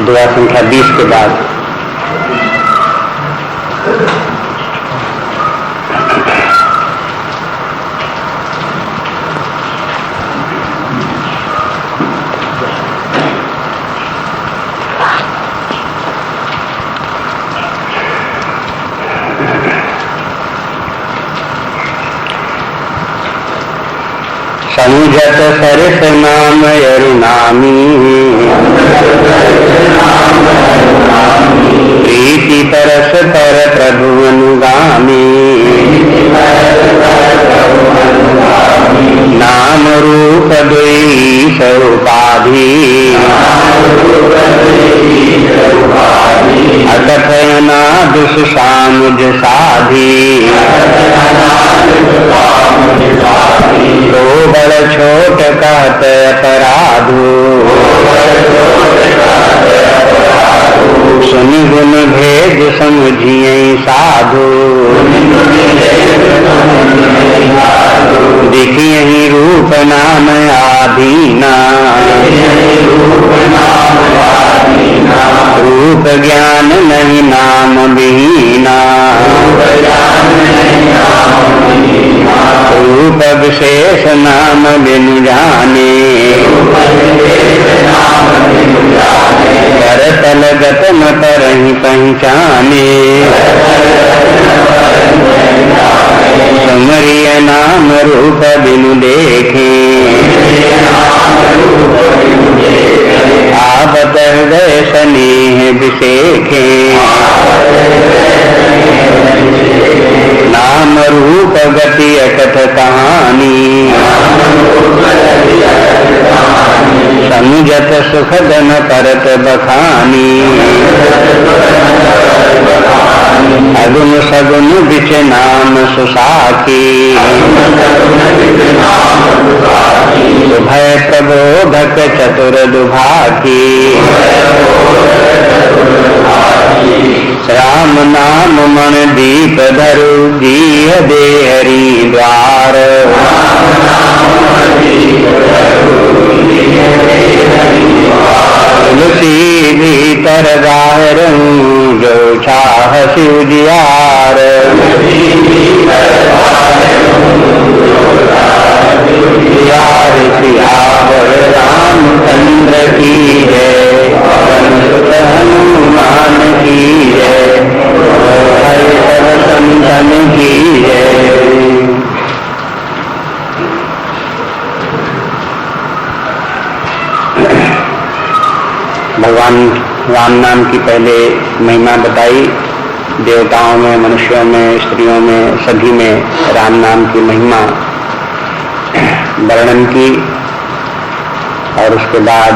दुआ संख्या 20 के बाद संजत सरस नाम अरुणामी प्रीति परस पर प्रभु अनुगामी नाम रूप दुई उपाधि अकथयना दुष्सामुज साधी तो बड़ छोट कहत अपराधु सुनि गुण भेद समझिए साधु देखिए रूप नाम आधीना रूप ज्ञान नहीं नाम विहीना रूप विशेष नाम बिनु जाने कर तल गत न करहि पहचाने सुमरिय नाम रूप बिनु देखे आवत हृदय स्नेह विशेखे नाम रूप गति अकथ कहानी समुझत सुखद न करत बखानी अगुन सगुन बिच नाम सुसाकी भय प्रबोधक चतुर दुभाकी राम नाम मन दीप धरु जीह दे हरि द्वार तुलसी भीतर बाहरऊं जो चाह शिव जियार सियावर रामचंद्र की जय हनुमान की जय हरि संतन की जय। भगवान राम नाम की पहले महिमा बताई। देवताओं में, मनुष्यों में, स्त्रियों में, सभी में राम नाम की महिमा वर्णन की और उसके बाद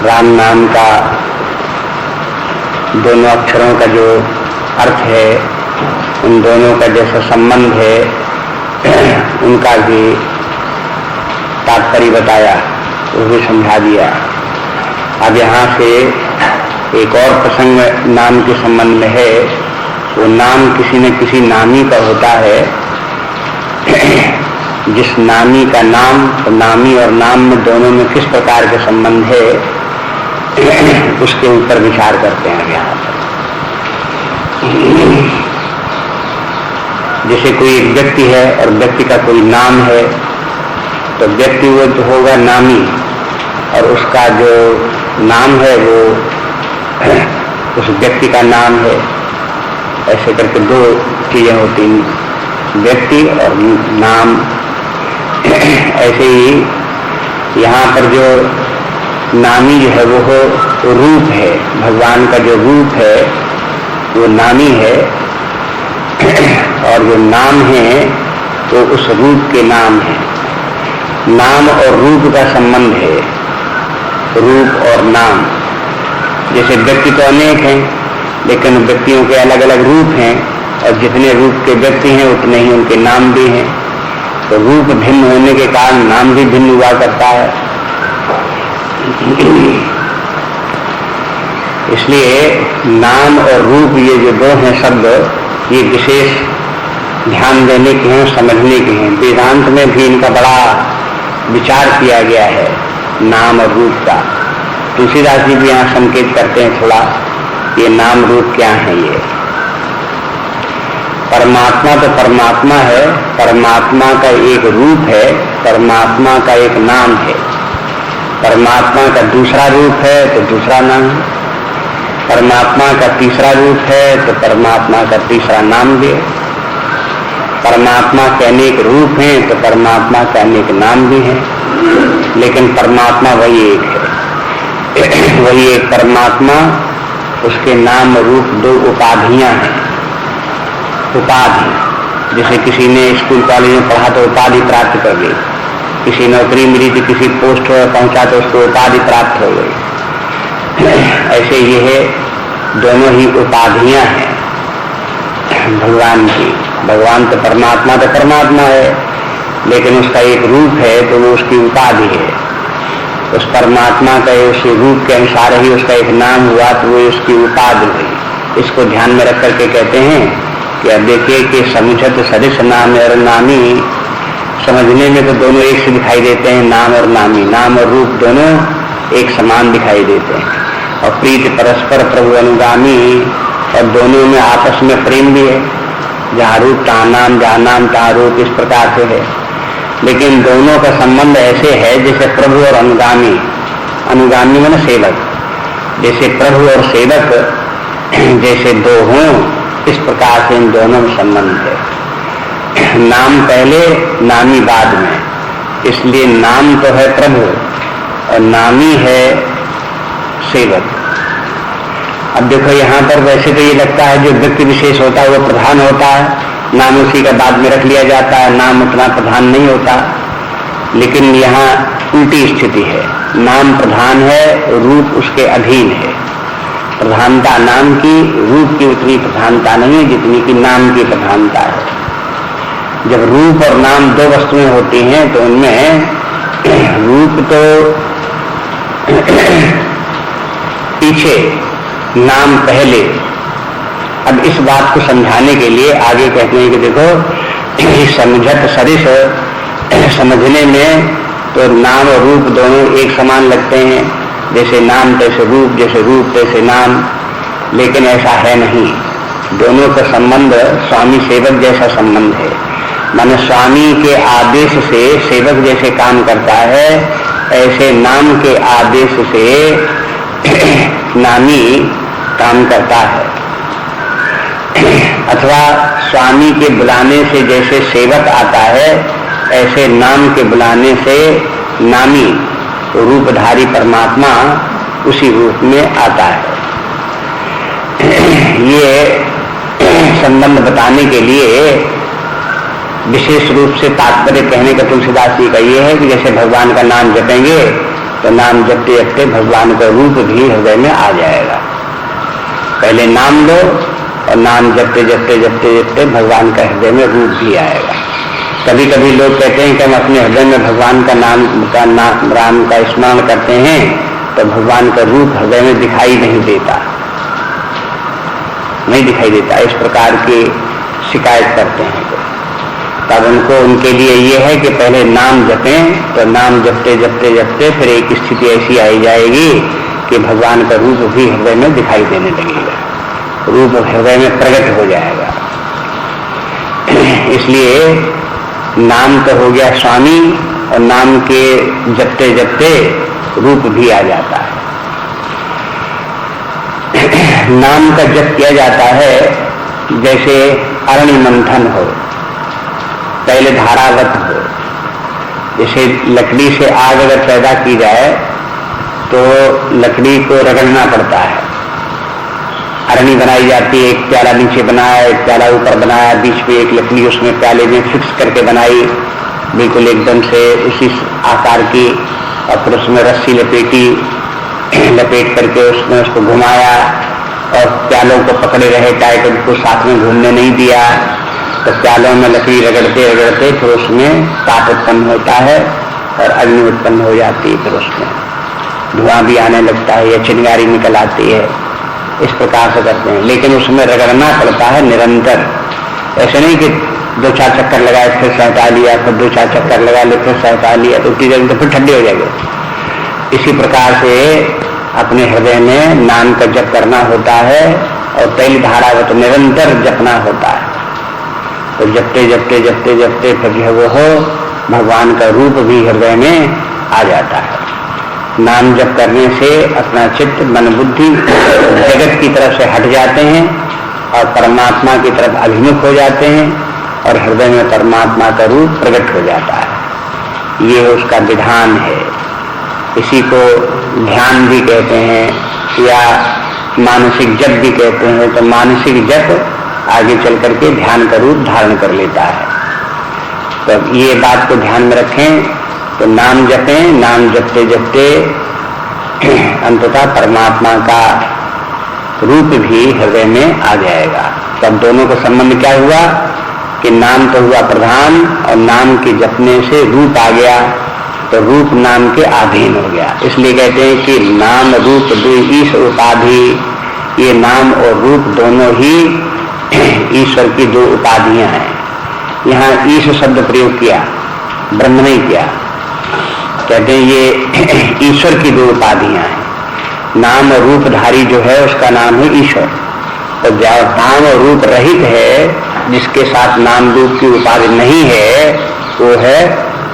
राम नाम का दोनों अक्षरों का जो अर्थ है, उन दोनों का जैसा संबंध है, उनका भी तात्पर्य बताया, वो भी समझा दिया। अब यहाँ से एक और प्रसंग नाम के संबंध में है। वो नाम किसी न किसी नामी का होता है। जिस नामी का नाम, तो नामी और नाम में दोनों में किस प्रकार के संबंध है, उसके ऊपर विचार करते हैं यहाँ पर। जैसे कोई एक व्यक्ति है और व्यक्ति का कोई नाम है, तो व्यक्ति वो तो होगा नामी, और उसका जो नाम है वो उस व्यक्ति का नाम है। ऐसे करके दो चीजें होती हैं, व्यक्ति और नाम। ऐसे ही यहाँ पर जो नामी जो है वो रूप है, भगवान का जो रूप है वो नामी है, और जो नाम है वो उस रूप के नाम है। नाम और रूप का संबंध है, रूप और नाम। जैसे व्यक्ति तो अनेक हैं, लेकिन व्यक्तियों के अलग अलग रूप हैं, और जितने रूप के व्यक्ति हैं उतने ही उनके नाम भी हैं। तो रूप भिन्न होने के कारण नाम भी भिन्न हुआ करता है। इसलिए नाम और रूप ये जो दो हैं शब्द, ये विशेष ध्यान देने के हैं, समझने के हैं। वेदांत में भी इनका बड़ा विचार किया गया है। नाम और रूप का। तुलसीदास जी भी यहाँ संकेत करते हैं थोड़ा, ये नाम रूप क्या है। ये परमात्मा तो परमात्मा है, परमात्मा का एक रूप है, परमात्मा का एक नाम है। परमात्मा का दूसरा रूप है तो दूसरा नाम है, परमात्मा का तीसरा रूप है तो परमात्मा का तीसरा नाम भी है। परमात्मा के अनेक रूप हैं तो परमात्मा के अनेक नाम भी हैं, लेकिन परमात्मा वही एक है। वही एक परमात्मा, उसके नाम रूप दो उपाधियां हैं। उपाधि, जैसे किसी ने स्कूल कॉलेज में पढ़ा तो उपाधि प्राप्त कर गई, किसी नौकरी मिली तो किसी पोस्ट पर पहुंचा तो उसको उपाधि प्राप्त हो गई। ऐसे ये है, दोनों ही उपाधियां हैं भगवान की। भगवान तो परमात्मा है, लेकिन उसका एक रूप है तो वो उसकी उपाधि है। उस परमात्मा का उस रूप के अनुसार ही उसका एक नाम हुआ तो वो उसकी उपाधि हुई। इसको ध्यान में रख करके कहते हैं कि अब देखिए कि समुझत सदृश नाम और नामी, समझने में तो दोनों एक से दिखाई देते हैं, नाम और नामी, नाम और रूप दोनों एक समान दिखाई देते हैं। और प्रीति परस्पर प्रभु अनुगामी, और दोनों में आपस में प्रेम भी है। जहाँ रूप तहाँ नाम, जहाँ नाम तहाँ रूप, इस प्रकार से है। लेकिन दोनों का संबंध ऐसे है जैसे प्रभु और अनुगामी। अनुगामी माने सेवक, जैसे प्रभु और सेवक जैसे दो हों, इस प्रकार से इन दोनों में संबंध है। नाम पहले, नामी बाद में, इसलिए नाम तो है प्रभु और नामी है सेवक। अब देखो यहाँ पर वैसे तो ये लगता है जो व्यक्ति विशेष होता है वो प्रधान होता है, नाम उसी का बाद में रख लिया जाता है, नाम उतना प्रधान नहीं होता। लेकिन यहाँ उल्टी स्थिति है, नाम प्रधान है, रूप उसके अधीन है। प्रधानता नाम की, रूप की उतनी प्रधानता नहीं है जितनी की नाम की प्रधानता है। जब रूप और नाम दो वस्तुएं होती हैं तो उनमें रूप तो पीछे, नाम पहले। अब इस बात को समझाने के लिए आगे कहते हैं कि देखो समझत सरिस, समझने में तो नाम और रूप दोनों एक समान लगते हैं, जैसे नाम तैसे रूप, जैसे रूप तैसे नाम, लेकिन ऐसा है नहीं। दोनों का संबंध स्वामी सेवक जैसा संबंध है। माने स्वामी के आदेश से सेवक जैसे काम करता है, ऐसे नाम के आदेश से नामी काम करता है। अथवा स्वामी के बुलाने से जैसे सेवक आता है, ऐसे नाम के बुलाने से नामी रूपधारी परमात्मा उसी रूप में आता है। ये संबंध बताने के लिए विशेष रूप से तात्पर्य कहने का तुलसीदास जी का ये है कि जैसे भगवान का नाम जपेंगे तो नाम जपते जपते भगवान का रूप भी हृदय में आ जाएगा। पहले नाम लो और नाम जपते जपते जपते जपते भगवान का हृदय में रूप भी आएगा। कभी कभी लोग कहते हैं कि हम अपने हृदय में भगवान का नाम राम का स्मरण करते हैं तो भगवान का रूप हृदय में दिखाई नहीं देता, नहीं दिखाई देता, इस प्रकार की शिकायत करते हैं। तब उनको, उनके लिए ये है कि पहले नाम जपें, तो नाम जपते जपते जपते फिर एक स्थिति ऐसी आई जाएगी कि भगवान का रूप भी हृदय में दिखाई देने लगेगा, रूप हृदय में प्रकट हो जाएगा। इसलिए नाम तो हो गया स्वामी और नाम के जपते जपते रूप भी आ जाता है। नाम का जप किया जाता है जैसे अरणि मंथन हो, पहले धारावत हो। जैसे लकड़ी से आग अगर पैदा की जाए तो लकड़ी को रगड़ना पड़ता है। अरणी बनाई जाती है, एक प्याला नीचे बनाया, एक प्याला ऊपर बनाया, बीच में एक लकड़ी उसमें प्याले में फिक्स करके बनाई, बिल्कुल एकदम से उसी आकार की, और फिर उसमें रस्सी लपेटी, लपेट करके उसमें उसको घुमाया और प्यालों को पकड़े रहे टाइट, उनको साथ में घूमने नहीं दिया। तो प्यालों में लकड़ी रगड़ते रगड़ते फिर उसमें ताप उत्पन्न होता है और अग्नि उत्पन्न हो जाती है, फिर उसमें धुआं भी आने लगता है या चिंगारी निकल आती है। इस प्रकार से करते हैं, लेकिन उसमें रगड़ना पड़ता है निरंतर। ऐसे नहीं कि 2-4 चक्कर लगाए फिर सहता लिया, फिर 2-4 चक्कर लगा ले फिर सहता लिया, तो उतनी देर तो फिर ठंडे हो जाएंगे। इसी प्रकार से अपने हृदय में नाम का जप करना होता है और तैल धारावत निरंतर जपना होता है। तो जपते जपते जपते जपते फिर जो वो हो भगवान का रूप भी हृदय में आ जाता है। नाम जप करने से अपना चित्त मन बुद्धि जगत की तरफ से हट जाते हैं और परमात्मा की तरफ अभिमुख हो जाते हैं और हृदय में परमात्मा का रूप प्रकट हो जाता है। ये उसका विधान है। इसी को ध्यान भी कहते हैं या मानसिक जप भी कहते हैं। तो मानसिक जप आगे चल करके ध्यान का रूप धारण कर लेता है। तो ये बात को ध्यान में रखें। तो नाम जपें, नाम जपते जपते अंततः परमात्मा का रूप भी हृदय में आ जाएगा। तब दोनों का संबंध क्या हुआ कि नाम तो हुआ प्रधान और नाम के जपने से रूप आ गया, तो रूप नाम के अधीन हो गया। इसलिए कहते हैं कि नाम रूप दो ईश उपाधि। ये नाम और रूप दोनों ही ईश्वर की दो उपाधियां हैं। यहाँ ईश शब्द प्रयोग किया, ब्रह्म नहीं किया। कहते हैं ये ईश्वर की दो उपाधियां हैं। नाम और रूपधारी जो है उसका नाम है ईश्वर, और जब नाम और रूप रहित है, जिसके साथ नाम रूप की उपाधि नहीं है, वो है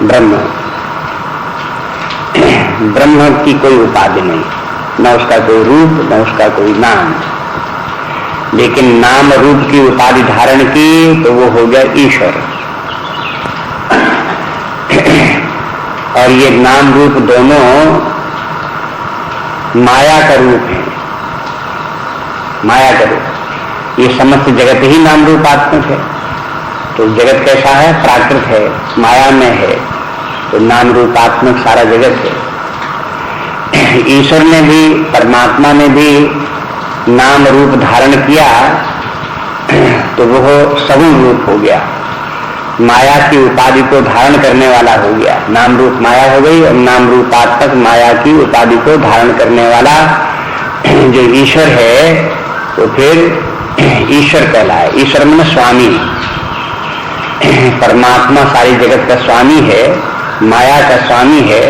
ब्रह्म। ब्रह्म की कोई उपाधि नहीं, न उसका कोई रूप न उसका कोई नाम। लेकिन नाम रूप की उपाधि धारण की तो वो हो गया ईश्वर। और ये नाम रूप दोनों माया का रूप है, माया का रूप। ये समस्त जगत ही नाम रूपात्मक है। तो जगत कैसा है? प्राकृत है, माया में है। तो नाम रूपात्मक सारा जगत है। ईश्वर ने भी, परमात्मा ने भी नाम रूप धारण किया तो वह सगुण रूप हो गया, माया की उपाधि को धारण करने वाला हो गया। नाम रूप माया हो गई और नाम रूपात्मक माया की उपाधि को धारण करने वाला जो ईश्वर है तो फिर ईश्वर कहलाए। ईश्वर में स्वामी, परमात्मा सारी जगत का स्वामी है, माया का स्वामी है।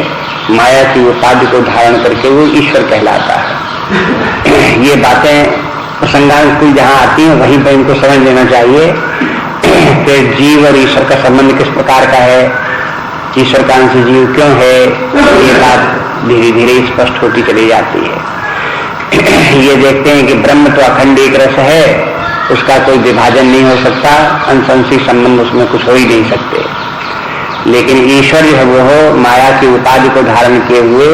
माया की उपाधि को धारण करके वो ईश्वर कहलाता है। ये बातें प्रसंगानुकूल जहाँ आती हैं वहीं पर इनको समझ लेना चाहिए कि जीव और ईश्वर का संबंध किस प्रकार का है, ईश्वर का अंश जीव क्यों है। ये बात धीरे धीरे स्पष्ट होती चली जाती है। ये देखते हैं कि ब्रह्म तो अखंड एक रस है, उसका कोई विभाजन नहीं हो सकता, अंश संबंध उसमें कुछ हो ही नहीं सकते। लेकिन ईश्वर जो है वो हो माया की उपाधि को धारण किए हुए,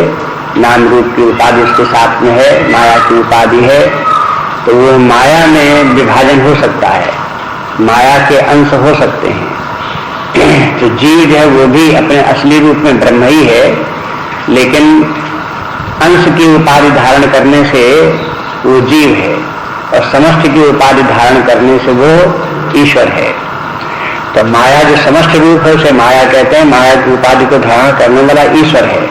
नाम रूप की उपाधि उसके साथ में है, माया की उपाधि है। तो वो माया में विभाजन हो सकता है, माया के अंश हो सकते हैं। तो जीव जो है वो भी अपने असली रूप में ब्रह्म ही है, लेकिन अंश की उपाधि धारण करने से वो जीव है और समस्त की उपाधि धारण करने से वो ईश्वर है। तो माया जो समस्त रूप है उसे माया कहते हैं, माया की उपाधि को धारण करने वाला ईश्वर है।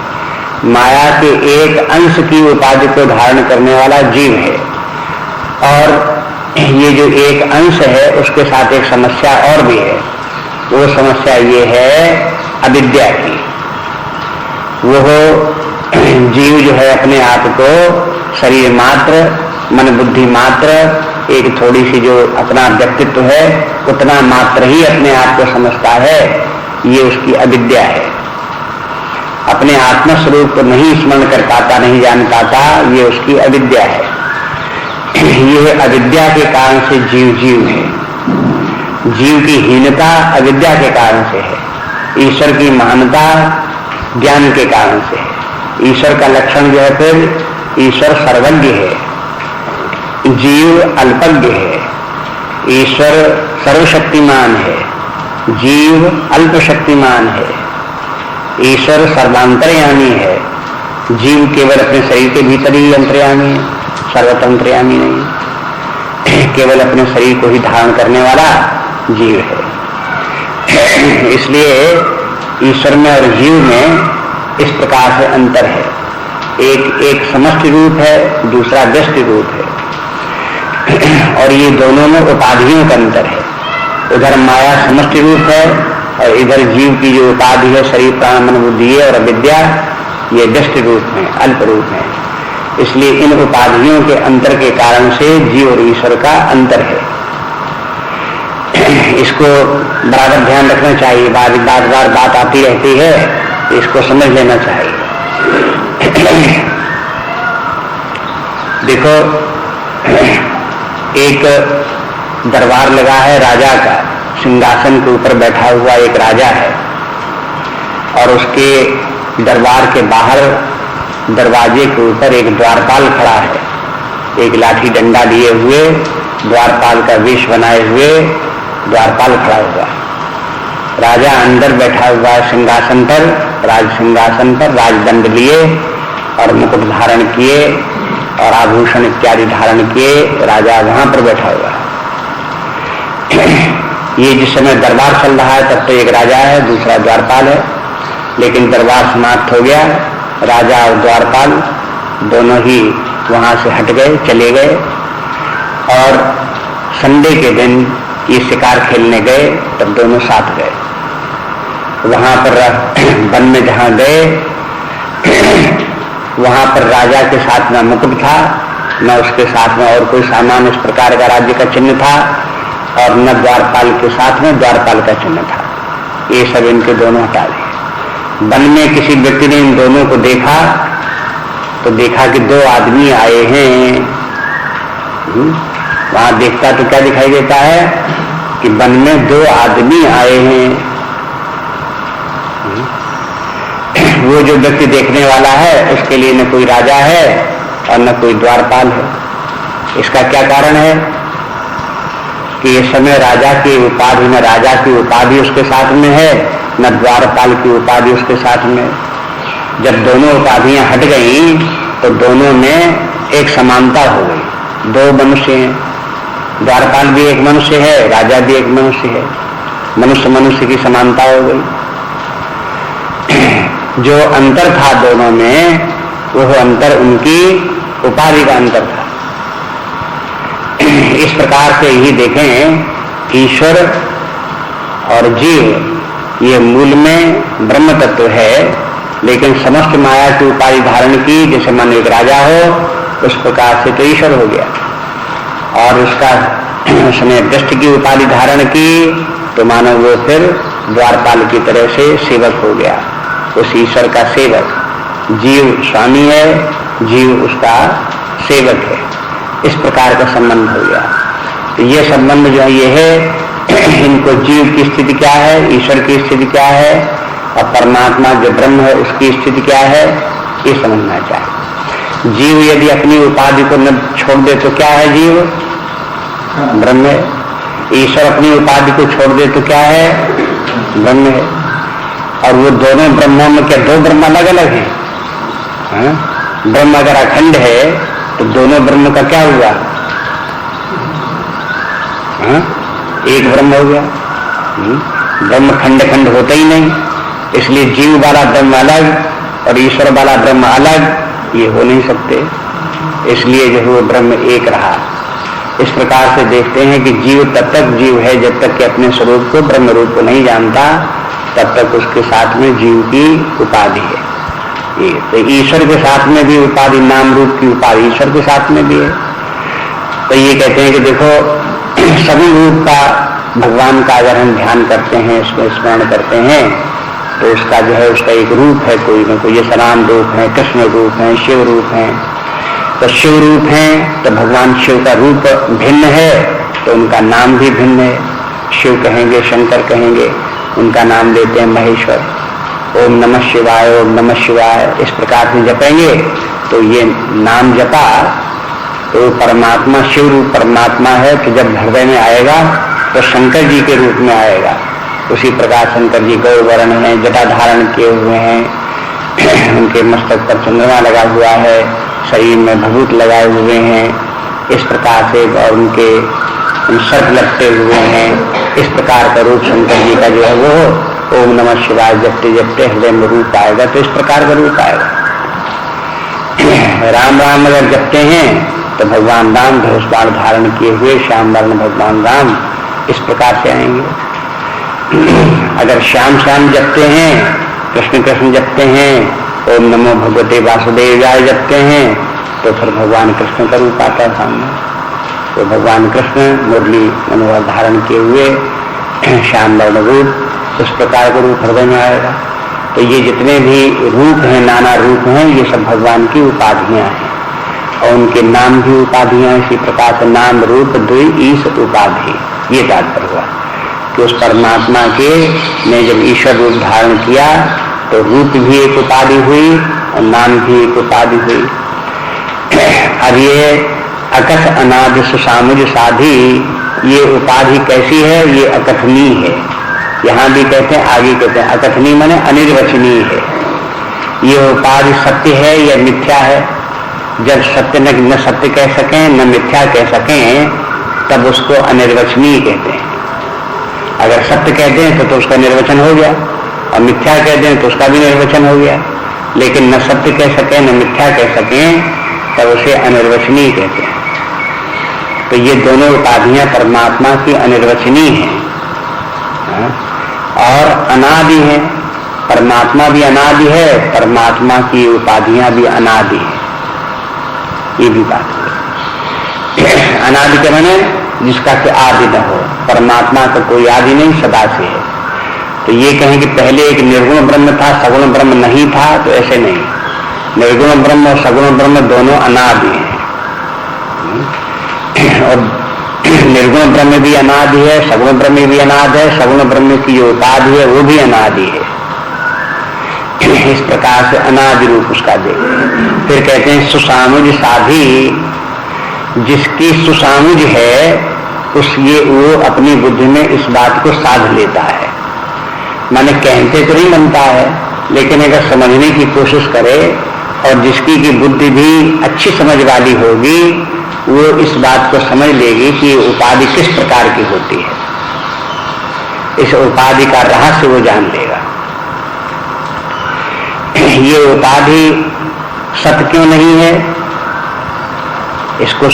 माया के एक अंश की उपाधि को धारण करने वाला जीव है। और ये जो एक अंश है उसके साथ एक समस्या और भी है। वो समस्या ये है अविद्या की। वो जीव जो है अपने आप को शरीर मात्र, मन बुद्धि मात्र, एक थोड़ी सी जो अपना व्यक्तित्व है उतना मात्र ही अपने आप को समझता है। ये उसकी अविद्या है। अपने आत्मा स्वरूप को नहीं स्मरण कर पाता, नहीं जान पाता, ये उसकी अविद्या है। ये अविद्या के कारण से जीव है। जीव की हीनता अविद्या के कारण से है, ईश्वर की महानता ज्ञान के कारण से है। ईश्वर का लक्षण जो है फिर ईश्वर सर्वज्ञ है, जीव अल्पज्ञ है। ईश्वर सर्वशक्तिमान है, जीव अल्प शक्तिमान है। ईश्वर सर्वांतर्यामी है, जीव केवल अपने शरीर के भीतर ही अंतर्यामी है, सर्वतंत्रयामी नहीं। केवल अपने शरीर को ही धारण करने वाला जीव है। इसलिए ईश्वर में और जीव में इस प्रकार से अंतर है। एक समष्टि रूप है, दूसरा व्यष्टि रूप है। और ये दोनों में उपाधियों का अंतर है। उधर माया समष्टि रूप है और इधर जीव की जो उपाधि है शरीर प्राण मन बुद्धि और अविद्या, ये व्यष्टि रूप हैं, अल्प रूप हैं। इसलिए इन उपाधियों के अंतर के कारण से जीव और ईश्वर का अंतर है। इसको बराबर ध्यान रखना चाहिए, बार बार बात आती रहती है, इसको समझ लेना चाहिए। देखो, एक दरबार लगा है राजा का, सिंहासन के ऊपर बैठा हुआ एक राजा है, और उसके दरबार के बाहर दरवाजे के ऊपर एक द्वारपाल खड़ा है, एक लाठी डंडा लिए हुए, द्वारपाल का वेश बनाए हुए द्वारपाल खड़ा हुआ है। राजा अंदर बैठा हुआ है सिंहासन पर, राज सिंहासन पर, राजदंड लिए और मुकुट धारण किए और आभूषण इत्यादि धारण किए, राजा वहां पर बैठा हुआ है। ये जिस समय दरबार चल रहा है तब तो एक राजा है, दूसरा द्वारपाल है, लेकिन दरबार समाप्त हो गया, राजा और द्वारपाल दोनों ही वहां से हट गए, चले गए। और संडे के दिन ये शिकार खेलने गए, तब दोनों साथ गए। वहां पर वन में जहां गए, वहां पर राजा के साथ न मुकुट था, न उसके साथ में और कोई सामान इस प्रकार का राज्य का चिन्ह था, और न द्वारपाल के साथ में द्वारपाल का चिन्ह था। ये सब इनके दोनों हटा दिए। वन में किसी व्यक्ति ने इन दोनों को देखा तो देखा कि दो आदमी आए हैं। वहां देखता तो क्या दिखाई देता है कि वन में दो आदमी आए हैं। वो जो व्यक्ति देखने वाला है उसके लिए न कोई राजा है और न कोई द्वारपाल है। इसका क्या कारण है कि इस समय राजा की उपाधि, न राजा की उपाधि उसके साथ में है, न द्वारपाल की उपाधि उसके साथ में। जब दोनों उपाधियां हट गई तो दोनों में एक समानता हो गई। दो मनुष्य हैं, द्वारपाल भी एक मनुष्य है, राजा भी एक मनुष्य है, मनुष्य मनुष्य की समानता हो गई। जो अंतर था दोनों में, वह अंतर उनकी उपाधि का अंतर था। इस प्रकार से ही देखें, ईश्वर और जीव ये मूल में ब्रह्म तत्व है, लेकिन समस्त माया की उपाधि धारण की, जैसे मन एक राजा हो उस प्रकार से तो ईश्वर हो गया, और उसका उसने दृष्टि की उपाधि धारण की तो मानो वो फिर द्वारपाल की तरह से सेवक हो गया, उस ईश्वर का सेवक। जीव स्वामी है, जीव उसका सेवक है। इस प्रकार का संबंध हो गया। तो ये संबंध जो है ये है, इनको जीव की स्थिति क्या है, ईश्वर की स्थिति क्या है, और परमात्मा जो ब्रह्म है उसकी स्थिति क्या है, ये समझना चाहिए। जीव यदि अपनी उपाधि को न छोड़ दे तो क्या है, जीव ब्रह्म है। ईश्वर अपनी उपाधि को छोड़ दे तो क्या है, ब्रह्म है। और वो दोनों ब्रह्मों में क्या दो ब्रह्म अलग अलग हैं? ब्रह्म अगर अखंड है तो दोनों ब्रह्म का क्या हुआ? एक ब्रह्म हो गया। ब्रह्म खंड खंड होता ही नहीं, इसलिए जीव वाला ब्रह्म अलग और ईश्वर वाला ब्रह्म अलग, ये हो नहीं सकते। इसलिए जो है वो ब्रह्म एक रहा। इस प्रकार से देखते हैं कि जीव तब तक जीव है जब तक कि अपने स्वरूप को, ब्रह्म रूप को नहीं जानता, तब तक उसके साथ में जीव की उपाधि है। तो ईश्वर के साथ में भी उपाधि, नाम रूप की उपाधि ईश्वर के साथ में भी है। तो ये कहते हैं कि देखो, सभी रूप का भगवान का अगर हम ध्यान करते हैं, इसमें स्मरण करते हैं, तो उसका जो है उसका एक रूप है, कोई न कोई। जैसे राम रूप है, कृष्ण रूप है, शिव रूप है। तो शिव रूप है तो भगवान शिव का रूप भिन्न है, तो उनका नाम भी भिन्न है। शिव कहेंगे, शंकर कहेंगे, उनका नाम लेते हैं महेश्वर। ओम नमः शिवाय, ओम नमः शिवाय, इस प्रकार से जपेंगे तो ये नाम जपा तो परमात्मा, शिव रूप परमात्मा है। तो जब हृदय में आएगा तो शंकर जी के रूप में आएगा। उसी प्रकार शंकर जी गौ वर्ण है, जटा धारण किए हुए हैं, उनके मस्तक पर चंद्रमा लगा हुआ है, शरीर में भभूत लगाए हुए हैं, इस प्रकार से, और उनके सर्प लगते हुए हैं। इस प्रकार का रूप शंकर जी का जो है वो ओम नमः शिवाय जपते जपते हृदय में रूप आएगा, तो इस प्रकार का रूप आएगा। राम राम अगर जपते हैं तो भगवान राम धनुष बाण धारण किए हुए श्याम वर्ण भगवान राम इस प्रकार से आएंगे। अगर श्याम श्याम जपते हैं, कृष्ण कृष्ण जपते हैं, ओम नमो भगवते वासुदेवाय जपते हैं तो फिर भगवान कृष्ण का रूप आता है सामने। तो भगवान कृष्ण मुरली मनोहर धारण किए हुए श्याम वर्ण रूप, उस प्रकार का रूप हृदय में आएगा। तो ये जितने भी रूप हैं, नाना रूप हैं, ये सब भगवान की उपाधियां हैं और उनके नाम भी उपाधियां। इसी प्रकार से नाम रूप द्वि ईश उपाधि, ये तात्पर्य हुआ कि उस परमात्मा के ने जब ईश्वर रूप धारण किया तो रूप भी एक उपाधि हुई और नाम भी एक उपाधि हुई। अब ये अकथ अनादि सुसामुज साधी, ये उपाधि कैसी है? ये अकथनीय है। यहाँ भी कहते हैं, आगे कहते हैं अकथनीय माने अनिर्वचनीय है। ये उपाधि सत्य है या मिथ्या है? जब सत्य न सत्य कह सकें न मिथ्या कह सकें तब उसको अनिर्वचनीय कहते हैं। अगर सत्य कहते हैं तो उसका निर्वचन हो गया और मिथ्या कहते हैं तो उसका भी निर्वचन हो गया। लेकिन न सत्य कह सकें न मिथ्या कह सकें तब उसे अनिर्वचनीय कहते हैं। तो ये दोनों उपाधियां परमात्मा की अनिर्वचनीय हैं और अनादि है। परमात्मा भी अनादि है, परमात्मा की उपाधियां भी अनादि है। ये भी बात है। अनादि के माने जिसका कि आदि न हो। परमात्मा का कोई आदि नहीं, सदा से है। तो ये कहें कि पहले एक निर्गुण ब्रह्म था, सगुण ब्रह्म नहीं था, तो ऐसे नहीं। निर्गुण ब्रह्म और सगुण ब्रह्म दोनों अनादि हैं और निर्गुण ब्रह्म भी अनादि है, सगुण ब्रह्म भी अनादि है। सगुण ब्रह्म की जो उपाधि है वो भी अनादि है। इस प्रकार से अनादि रूप उसका दे। फिर कहते हैं सुसामुज साधी, जिसकी सुसामुज है उस ये वो अपनी बुद्धि में इस बात को साध लेता है। माने कहते तो नहीं बनता है, लेकिन अगर समझने की कोशिश करे और जिसकी की बुद्धि भी अच्छी समझ वाली होगी वो इस बात को समझ लेगी कि उपाधि किस प्रकार की होती है। इस उपाधि का रहस्य वो जान लेगा। ये उपाधि सत्य क्यों नहीं है? इसको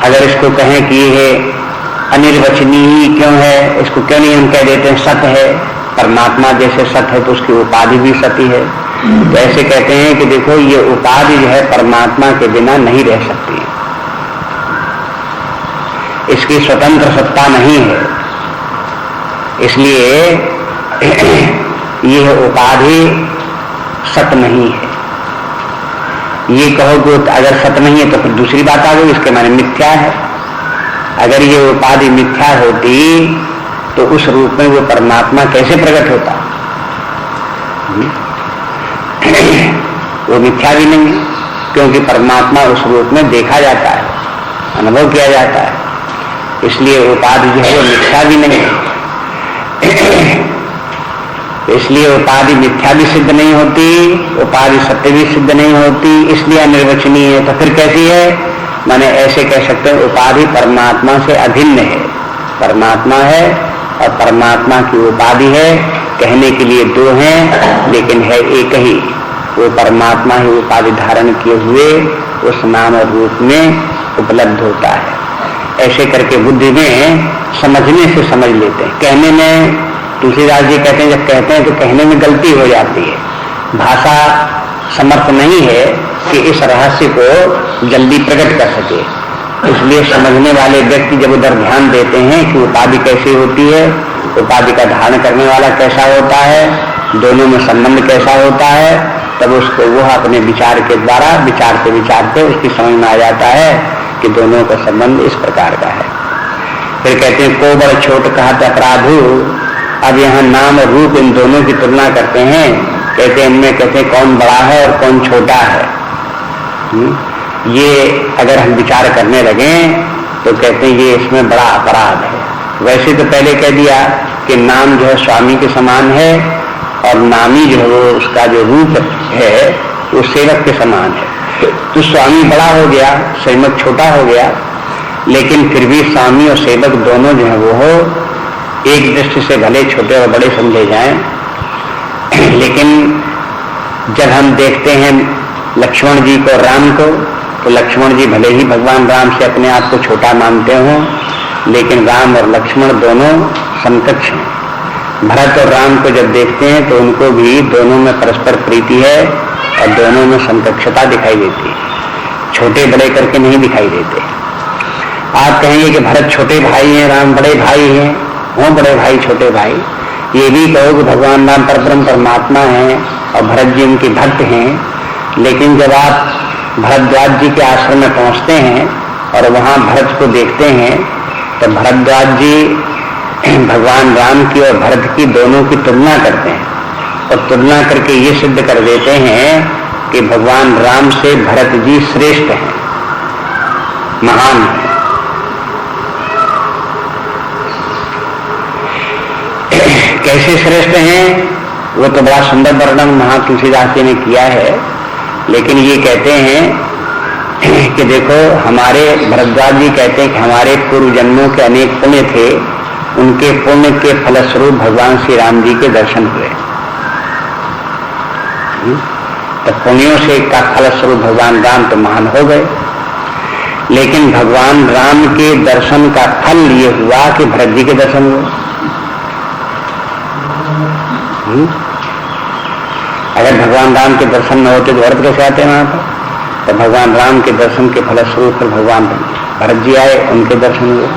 अगर इसको कहें कि ये अनिर्वचनीय क्यों है, इसको क्यों नहीं हम कह देते हैं सत्य है? परमात्मा जैसे सत्य है तो उसकी उपाधि भी सत्य है। तो ऐसे कहते हैं कि देखो ये उपाधि जो है परमात्मा के बिना नहीं रह सकती, इसकी स्वतंत्र सत्ता नहीं है। इसलिए यह उपाधि सत्य नहीं है। ये कहो कि अगर सत्य नहीं है तो फिर दूसरी बात आ गई, इसके माने मिथ्या है। अगर ये उपाधि मिथ्या होती तो उस रूप में वो परमात्मा कैसे प्रकट होता? वो मिथ्या भी नहीं, क्योंकि परमात्मा उस रूप में देखा जाता है, अनुभव किया जाता है। इसलिए उपाधि जो है वो मिथ्या भी नहीं है। इसलिए उपाधि मिथ्या भी सिद्ध नहीं होती, उपाधि सत्य भी सिद्ध नहीं होती, इसलिए अनिर्वचनीय है। तो फिर कैसी है? माने ऐसे कह सकते हैं उपाधि परमात्मा से अभिन्न है। परमात्मा है और परमात्मा की उपाधि है, कहने के लिए दो हैं लेकिन है एक ही। वो परमात्मा ही उपाधि धारण किए हुए उस नाम और रूप में उपलब्ध होता है। ऐसे करके बुद्धि में समझने से समझ लेते हैं। कहने में तुलसीदास जी कहते हैं जब कहते हैं तो कहने में गलती हो जाती है। भाषा समर्थ नहीं है कि इस रहस्य को जल्दी प्रकट कर सके। इसलिए समझने वाले व्यक्ति जब उधर ध्यान देते हैं कि उपाधि कैसी होती है, उपाधि का धारण करने वाला कैसा होता है, दोनों में संबंध कैसा होता है, तब उसको वो अपने विचार के द्वारा विचारते उसकी समझ में आ जाता है कि दोनों का संबंध इस प्रकार का है। फिर कहते हैं को बड़ छोट कहत अपराधु। अब यहाँ नाम और रूप इन दोनों की तुलना करते हैं। कहते हैं इनमें कहते हैं कौन बड़ा है और कौन छोटा है। ये अगर हम विचार करने लगे तो कहते हैं ये इसमें बड़ा अपराध है। वैसे तो पहले कह दिया कि नाम जो है स्वामी के समान है और नामी जो है वो उसका जो रूप है वो सेवक के समान है। तो स्वामी बड़ा हो गया, सेवक छोटा हो गया, लेकिन फिर भी स्वामी और सेवक दोनों जो है वो हो एक दृष्टि से भले छोटे और बड़े समझे जाएं, लेकिन जब हम देखते हैं लक्ष्मण जी को, राम को, तो लक्ष्मण जी भले ही भगवान राम से अपने आप को छोटा मानते हों, लेकिन राम और लक्ष्मण दोनों समकक्ष हैं। भरत और राम को जब देखते हैं तो उनको भी दोनों में परस्पर प्रीति है और दोनों में समकक्षता दिखाई देती है, छोटे बड़े करके नहीं दिखाई देते। आप कहेंगे कि भरत छोटे भाई हैं, राम बड़े भाई हैं, वो बड़े भाई छोटे भाई, ये भी कहो कि भगवान राम परब्रह्म परमात्मा हैं और भरत जी उनके भक्त हैं। लेकिन जब आप भरद्वाज जी के आश्रम में पहुंचते हैं और वहां भरत को देखते हैं तो भरद्वाज जी भगवान राम की और भरत की दोनों की तुलना करते हैं और तुलना करके ये सिद्ध कर देते हैं कि भगवान राम से भरत जी श्रेष्ठ हैं, महान हैं। कैसे श्रेष्ठ हैं वो तो बड़ा सुंदर वर्णन महा तुलसीदास जी ने किया है, लेकिन ये कहते हैं कि देखो हमारे भरद्वाज जी कहते हैं कि हमारे पूर्व जन्मों के अनेक पुण्य थे, उनके पुण्य के फलस्वरूप भगवान श्री राम जी के दर्शन हुए। तो पुण्यों से का फलस्वरूप भगवान राम तो महान हो गए, लेकिन भगवान राम के दर्शन का फल ये हुआ कि भरत जी के दर्शन हुए। अगर भगवान राम के दर्शन न होते तो भरत कैसे आते वहां पर? तो भगवान राम के दर्शन के फलस्वरूप फिर भगवान भरत जी आए, उनके दर्शन हुए।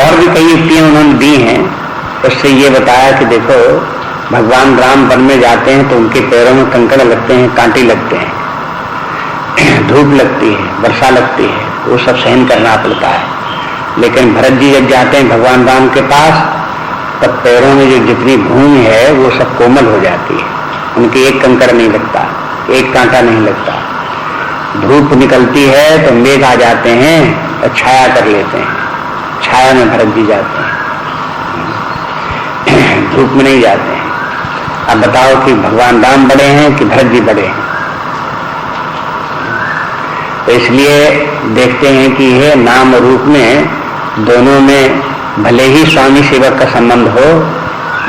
और भी कई युक्तियां उन्होंने दी हैं, उससे ये बताया कि देखो भगवान राम वन में जाते हैं तो उनके पैरों में कंकड़ लगते हैं, कांटे लगते हैं, धूप लगती है, वर्षा लगती है, वो सब सहन करना पड़ता है। लेकिन भरत जी जब जाते हैं भगवान राम के पास तब पैरों में जो जितनी भूमि है वो सब कोमल हो जाती है, उनके एक कंकड़ नहीं लगता, एक कांटा नहीं लगता। धूप निकलती है तो मेघ आ जाते हैं और छाया कर लेते हैं, छाया में भरत जी जाते हैं, धूप में नहीं जाते हैं। अब बताओ कि भगवान राम बड़े हैं कि भरत जी बड़े हैं? तो इसलिए देखते हैं कि यह नाम रूप में दोनों में भले ही स्वामी सेवक का संबंध हो,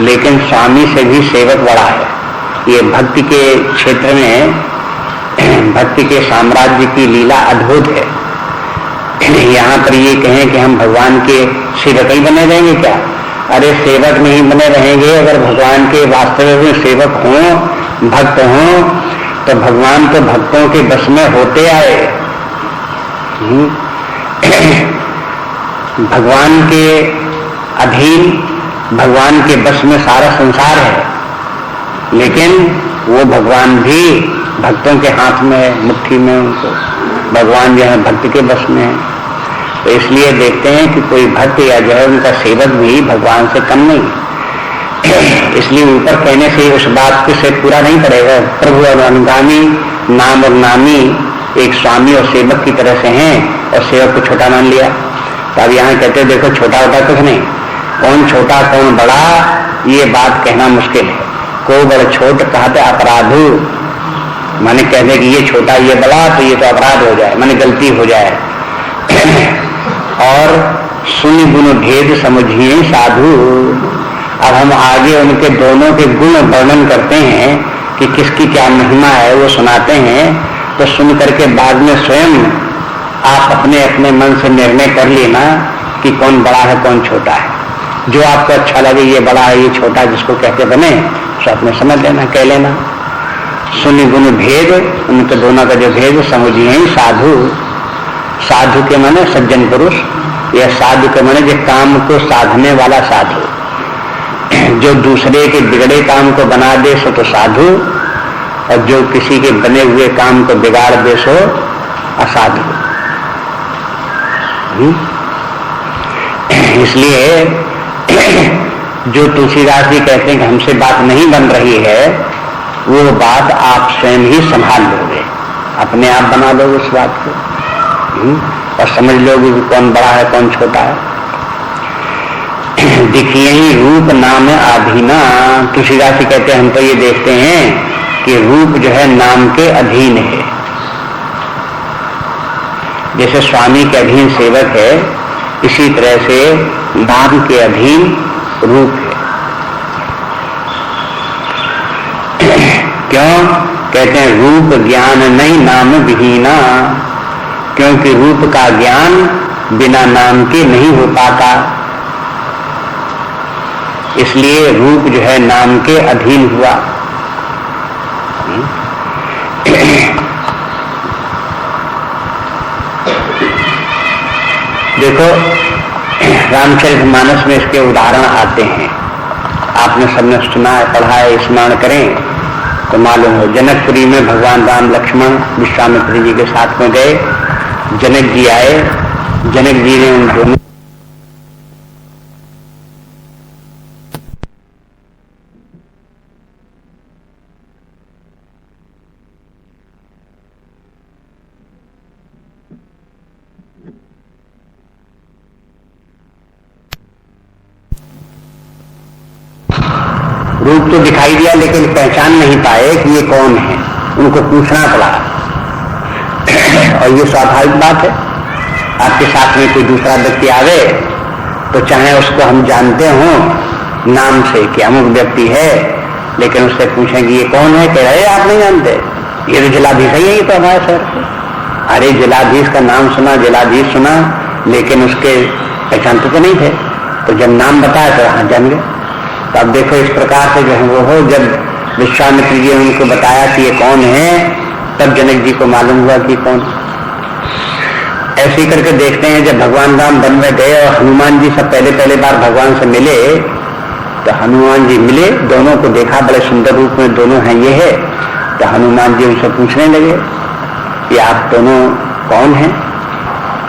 लेकिन स्वामी से भी सेवक बड़ा है। ये भक्ति के क्षेत्र में, भक्ति के साम्राज्य की लीला अद्भुत है। यहाँ पर ये कहें कि हम भगवान के सेवक ही बने रहेंगे क्या? अरे सेवक नहीं बने रहेंगे, अगर भगवान के वास्तविक में सेवक हों, भक्त हों, तो भगवान तो भक्तों के बस में होते आए। भगवान के अधीन, भगवान के बस में सारा संसार है, लेकिन वो भगवान भी भक्तों के हाथ में है, मुट्ठी में उनको। भगवान जो है भक्त के बस में है। तो इसलिए देखते हैं कि कोई भक्त या जो है उनका सेवक भी भगवान से कम नहीं। इसलिए ऊपर कहने से उस बात के से पूरा नहीं पड़ेगा। प्रभु और अनुगामी, नाम और नामी एक स्वामी और सेवक की तरह से हैं और सेवक को छोटा मान लिया। तो अब यहाँ कहते देखो छोटा होता कुछ नहीं, कौन छोटा कौन बड़ा ये बात कहना मुश्किल है। को बड़ा छोट कहते अपराधु, माने कहते कि ये छोटा ये बड़ा तो ये तो अपराध हो जाए, माने गलती हो जाए। और सुनि गुण भेद समझिए साधु। अब हम आगे उनके दोनों के गुण वर्णन करते हैं कि किसकी क्या महिमा है, वो सुनाते हैं। तो सुन करके बाद में स्वयं आप अपने अपने मन से निर्णय कर लेना कि कौन बड़ा है कौन छोटा है। जो आपको अच्छा लगे, ये बड़ा है ये छोटा, जिसको कहते बने तो अपने समझ लेना, कह लेना। सुनि गुण भेद, उनके दोनों का जो भेद समझिए साधु। साधु के माने सज्जन पुरुष, या साधु के माने जो काम को साधने वाला साधु, जो दूसरे के बिगड़े काम को बना दे सो तो साधु, और जो किसी के बने हुए काम को बिगाड़ दे सो असाधु। इसलिए जो तुलसीदास जी कहते हैं कि हमसे बात नहीं बन रही है, वो बात आप स्वयं ही संभाल लोगे, अपने आप बना लोगे उस बात को, और समझ लोगे कि कौन बड़ा है कौन छोटा है। देखिए ही रूप नाम अधीना। तुलसीदास जी कहते हैं हम तो ये देखते हैं कि रूप जो है नाम के अधीन है। जैसे स्वामी के अधीन सेवक है, इसी तरह से नाम के अधीन रूप है। क्यों कहते हैं रूप ज्ञान नहीं नाम विहीना? क्योंकि रूप का ज्ञान बिना नाम के नहीं हो पाता। इसलिए रूप जो है नाम के अधीन हुआ। देखो रामचरितमानस में इसके उदाहरण आते हैं, आपने सबने सुना है, पढ़ा है, स्मरण करें तो मालूम हो। जनकपुरी में भगवान राम लक्ष्मण विश्वामित्र जी के साथ में गए, जनक जी आए, जनक जी ने उन दोनों रूप तो दिखाई दिया लेकिन पहचान नहीं पाए कि ये कौन है, उनको पूछना पड़ा। और ये स्वाभाविक बात है, आपके साथ में कोई दूसरा व्यक्ति आवे तो चाहे उसको हम जानते हो नाम से कि अमुक व्यक्ति है, लेकिन उससे पूछेंगे ये कौन है, कह रहे आप नहीं जानते, ये तो जिलाधीश ही है, ये तो हमारे शहर। अरे जिलाधीश का नाम सुना, जिलाधीश सुना, लेकिन उसके पहचानते तो नहीं थे, तो जब नाम बताया तो हाँ जान गए। तो अब देखो इस प्रकार से जो है वो हो, जब विश्वामित्र जी ने उनको बताया कि ये कौन है, तब जनक जी को मालूम हुआ कि कौन। ऐसे ही करके देखते हैं, जब भगवान राम वन में गए और हनुमान जी सब पहले बार भगवान से मिले, तो हनुमान जी मिले, दोनों को देखा, बड़े सुंदर रूप में दोनों हैं, ये है। तो हनुमान जी उनसे पूछने लगे कि आप दोनों कौन हैं?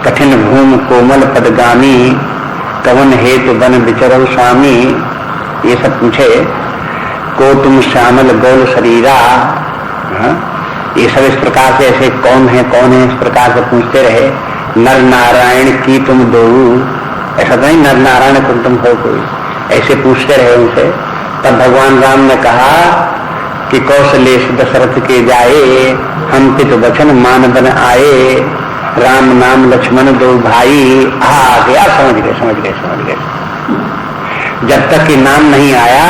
कठिन भूमि कोमल पदगामी, कवन हेतु बन विचरव स्वामी, ये सब पूछे। को तुम श्यामल गौल शरीरा, ये सब इस प्रकार से ऐसे कौन है इस प्रकार से पूछते रहे। नर नारायण की तुम दो, ऐसा तो नहीं नर नारायण तुम हो कोई, ऐसे पूछते रहे उनसे। तब भगवान राम ने कहा कि कौशलेश दशरथ के जाए, हम पित वचन मान बन आए, राम नाम लक्ष्मण दो भाई। आ गया, समझ गए। जब तक कि नाम नहीं आया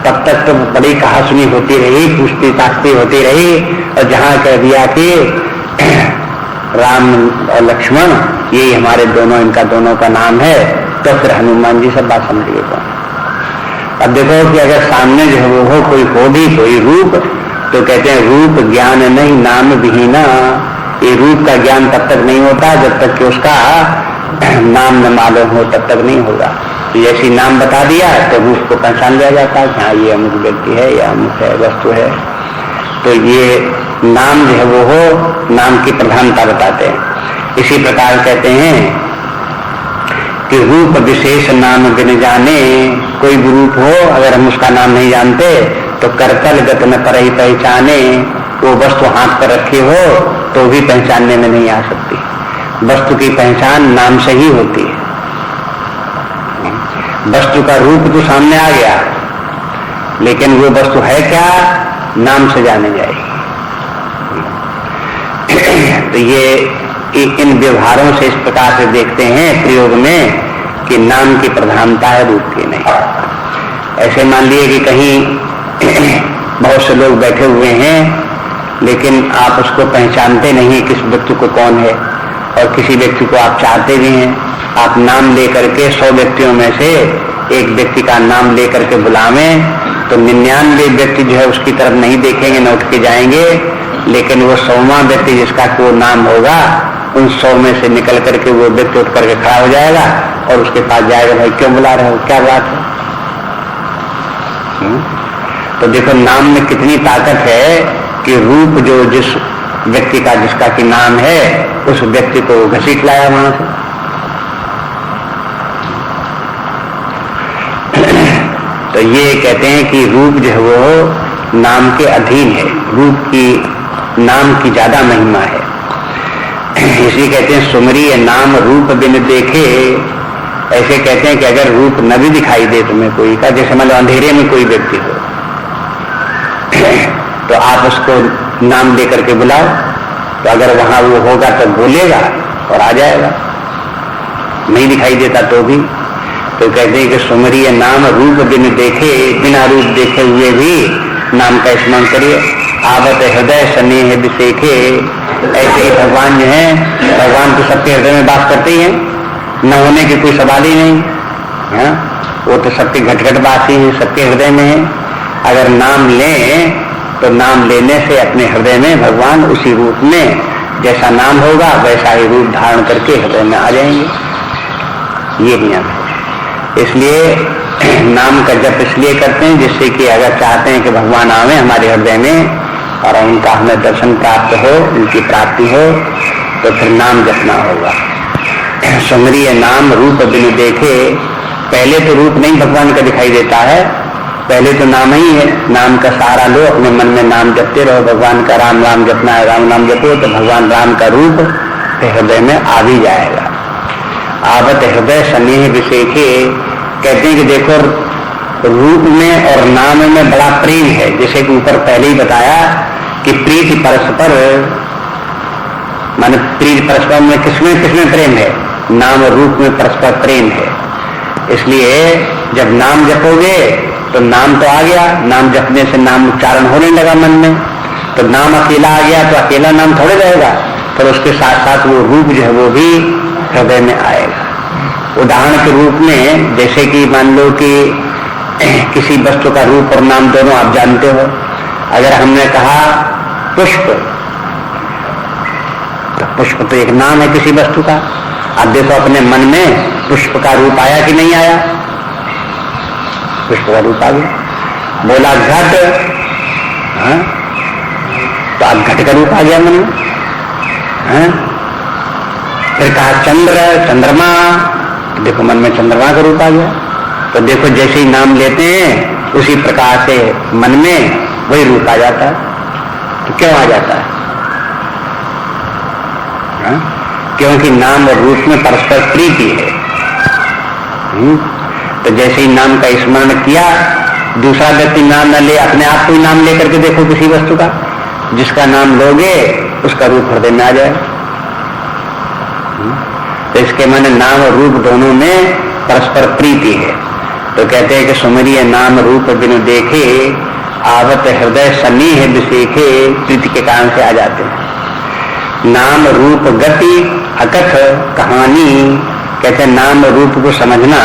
तब तक तो बड़ी कहासुनी होती रही, पूछती ताकती होती रही, और जहां कह दिया कि राम और लक्ष्मण ये हमारे दोनों, इनका दोनों का नाम है, तो फिर हनुमान जी सब बात समझ गए। अब देखो कि अगर सामने जो है वो हो कोई भी कोई रूप, तो कहते हैं रूप ज्ञान नहीं नाम विहीना। ये रूप का ज्ञान तब तक नहीं होता जब तक कि उसका नाम न मालूम हो, तब तक नहीं होगा। तो जैसे नाम बता दिया तो रूप को पहचान लिया जाता है, हाँ ये अमुक व्यक्ति है या अमुक है, वस्तु है। तो ये नाम जो है वो हो, नाम की प्रधानता बताते हैं। इसी प्रकार कहते हैं कि रूप विशेष नाम बिन जाने, कोई भी रूप हो अगर हम उसका नाम नहीं जानते तो करतल गत न पर ही पहचाने। वो वस्तु हाथ पर रखी हो तो भी पहचानने में नहीं आ सकती। वस्तु की पहचान नाम से ही होती है। वस्तु का रूप तो सामने आ गया, लेकिन वो वस्तु है क्या, नाम से जाने जाएगी। तो ये इन व्यवहारों से इस प्रकार से देखते हैं प्रयोग में कि नाम की प्रधानता है, रूप की नहीं। ऐसे मान लिए कि कहीं बहुत से लोग बैठे हुए हैं, लेकिन आप उसको पहचानते नहीं किस व्यक्ति को कौन है, और किसी व्यक्ति को आप चाहते भी हैं। आप नाम लेकर के 100 व्यक्तियों में से एक व्यक्ति का नाम लेकर के बुलावें तो 99 व्यक्ति जो है उसकी तरफ नहीं देखेंगे, न उठ के जाएंगे, लेकिन वो 100वां व्यक्ति जिसका वो नाम होगा, उन 100 में से निकल करके वो व्यक्ति उठ करके खड़ा हो जाएगा और उसके पास जाएगा, भाई क्यों बुला रहे हो, क्या बात है। तो देखो नाम में कितनी ताकत है कि रूप जो जिस व्यक्ति का जिसका कि नाम है, उस व्यक्ति को घसीट लाया वहां से। तो ये कहते हैं कि रूप जो है वो नाम के अधीन है, रूप की नाम की ज्यादा महिमा है। इसी कहते हैं सुमरी नाम रूप बिन देखे। ऐसे कहते हैं कि अगर रूप न भी दिखाई दे तुम्हें कोई का, जैसे मतलब अंधेरे में कोई व्यक्ति हो तो आप उसको नाम लेकर के बुलाओ, तो अगर वहां वो होगा तो बोलेगा और आ जाएगा, नहीं दिखाई देता तो भी। तो कहते हैं कि सुमरी नाम रूप बिन देखे, बिना रूप देखे हुए भी नाम का स्मरण करिए। आवत हृदय स्नेह विशेखे। ऐसे ही भगवान जो है, भगवान तो सबके हृदय में बात करते ही हैं, न होने की कोई सवाल ही नहीं है। वो तो सबके घट घट वासी हैं, सबके हृदय में है। अगर नाम लें तो नाम लेने से अपने हृदय में भगवान उसी रूप में जैसा नाम होगा वैसा ही रूप धारण करके हृदय में आ जाएंगे। ये नियम है। इसलिए नाम का जप इसलिए करते हैं जिससे कि अगर चाहते हैं कि भगवान आवे हमारे हृदय में और उनका हमें दर्शन प्राप्त हो, उनकी प्राप्ति हो, तो फिर नाम जपना होगा। सुमरिय नाम रूप बिनु देखे, पहले तो रूप नहीं भगवान का दिखाई देता है, पहले तो नाम ही है। नाम का सहारा लो, अपने मन में नाम जपते रहो। भगवान का राम राम जपना है, राम नाम जपो तो भगवान राम का रूप हृदय में आ भी जाएगा। आवत हृदय स्नेह विशेखे, कहते हैं कि देखो रूप में और नाम में बड़ा प्रेम है। जैसे कि ऊपर पहले ही बताया कि प्रीति परस्पर, माने प्रीति परस्पर में किसमें प्रेम है? नाम और रूप में परस्पर प्रेम है। इसलिए जब नाम जपोगे तो नाम तो आ गया, नाम जपने से नाम उच्चारण होने लगा मन में, तो नाम अकेला आ गया तो अकेला नाम थोड़े रहेगा, पर उसके साथ साथ वो रूप जो है वो भी हृदय में आएगा। उदाहरण के रूप में जैसे कि मान लो कि किसी वस्तु का रूप और नाम दोनों आप जानते हो। अगर हमने कहा पुष्प, तो पुष्प तो एक नाम है किसी वस्तु का। अब देखो अपने मन में पुष्प का रूप आया कि नहीं आया? पुष्प का रूप आ गया। बोला घट, हाँ, तो अब घट का रूप आ गया मन में। हाँ? फिर कहा चंद्र, चंद्रमा, तो देखो मन में चंद्रमा का रूप आ गया। तो देखो जैसे ही नाम लेते हैं उसी प्रकार से मन में वही रूप आ जाता है। तो क्यों आ जाता है? हाँ? क्योंकि नाम और रूप में परस्पर प्रीति है। तो जैसे ही नाम का स्मरण किया, दूसरा व्यक्ति नाम न ले, अपने आप को ही नाम लेकर के देखो किसी वस्तु का, जिसका नाम लोगे उसका रूप हृदय में आ जाए। तो इसके माने नाम और रूप दोनों में परस्पर प्रीति है। तो कहते हैं कि सुमरिय नाम रूप बिनु देखे, आवत हृदय स्नेह विशेखे, प्रीति के कारण से आ जाते हैं। नाम रूप गति अकथ कहानी, कहते हैं नाम रूप को समझना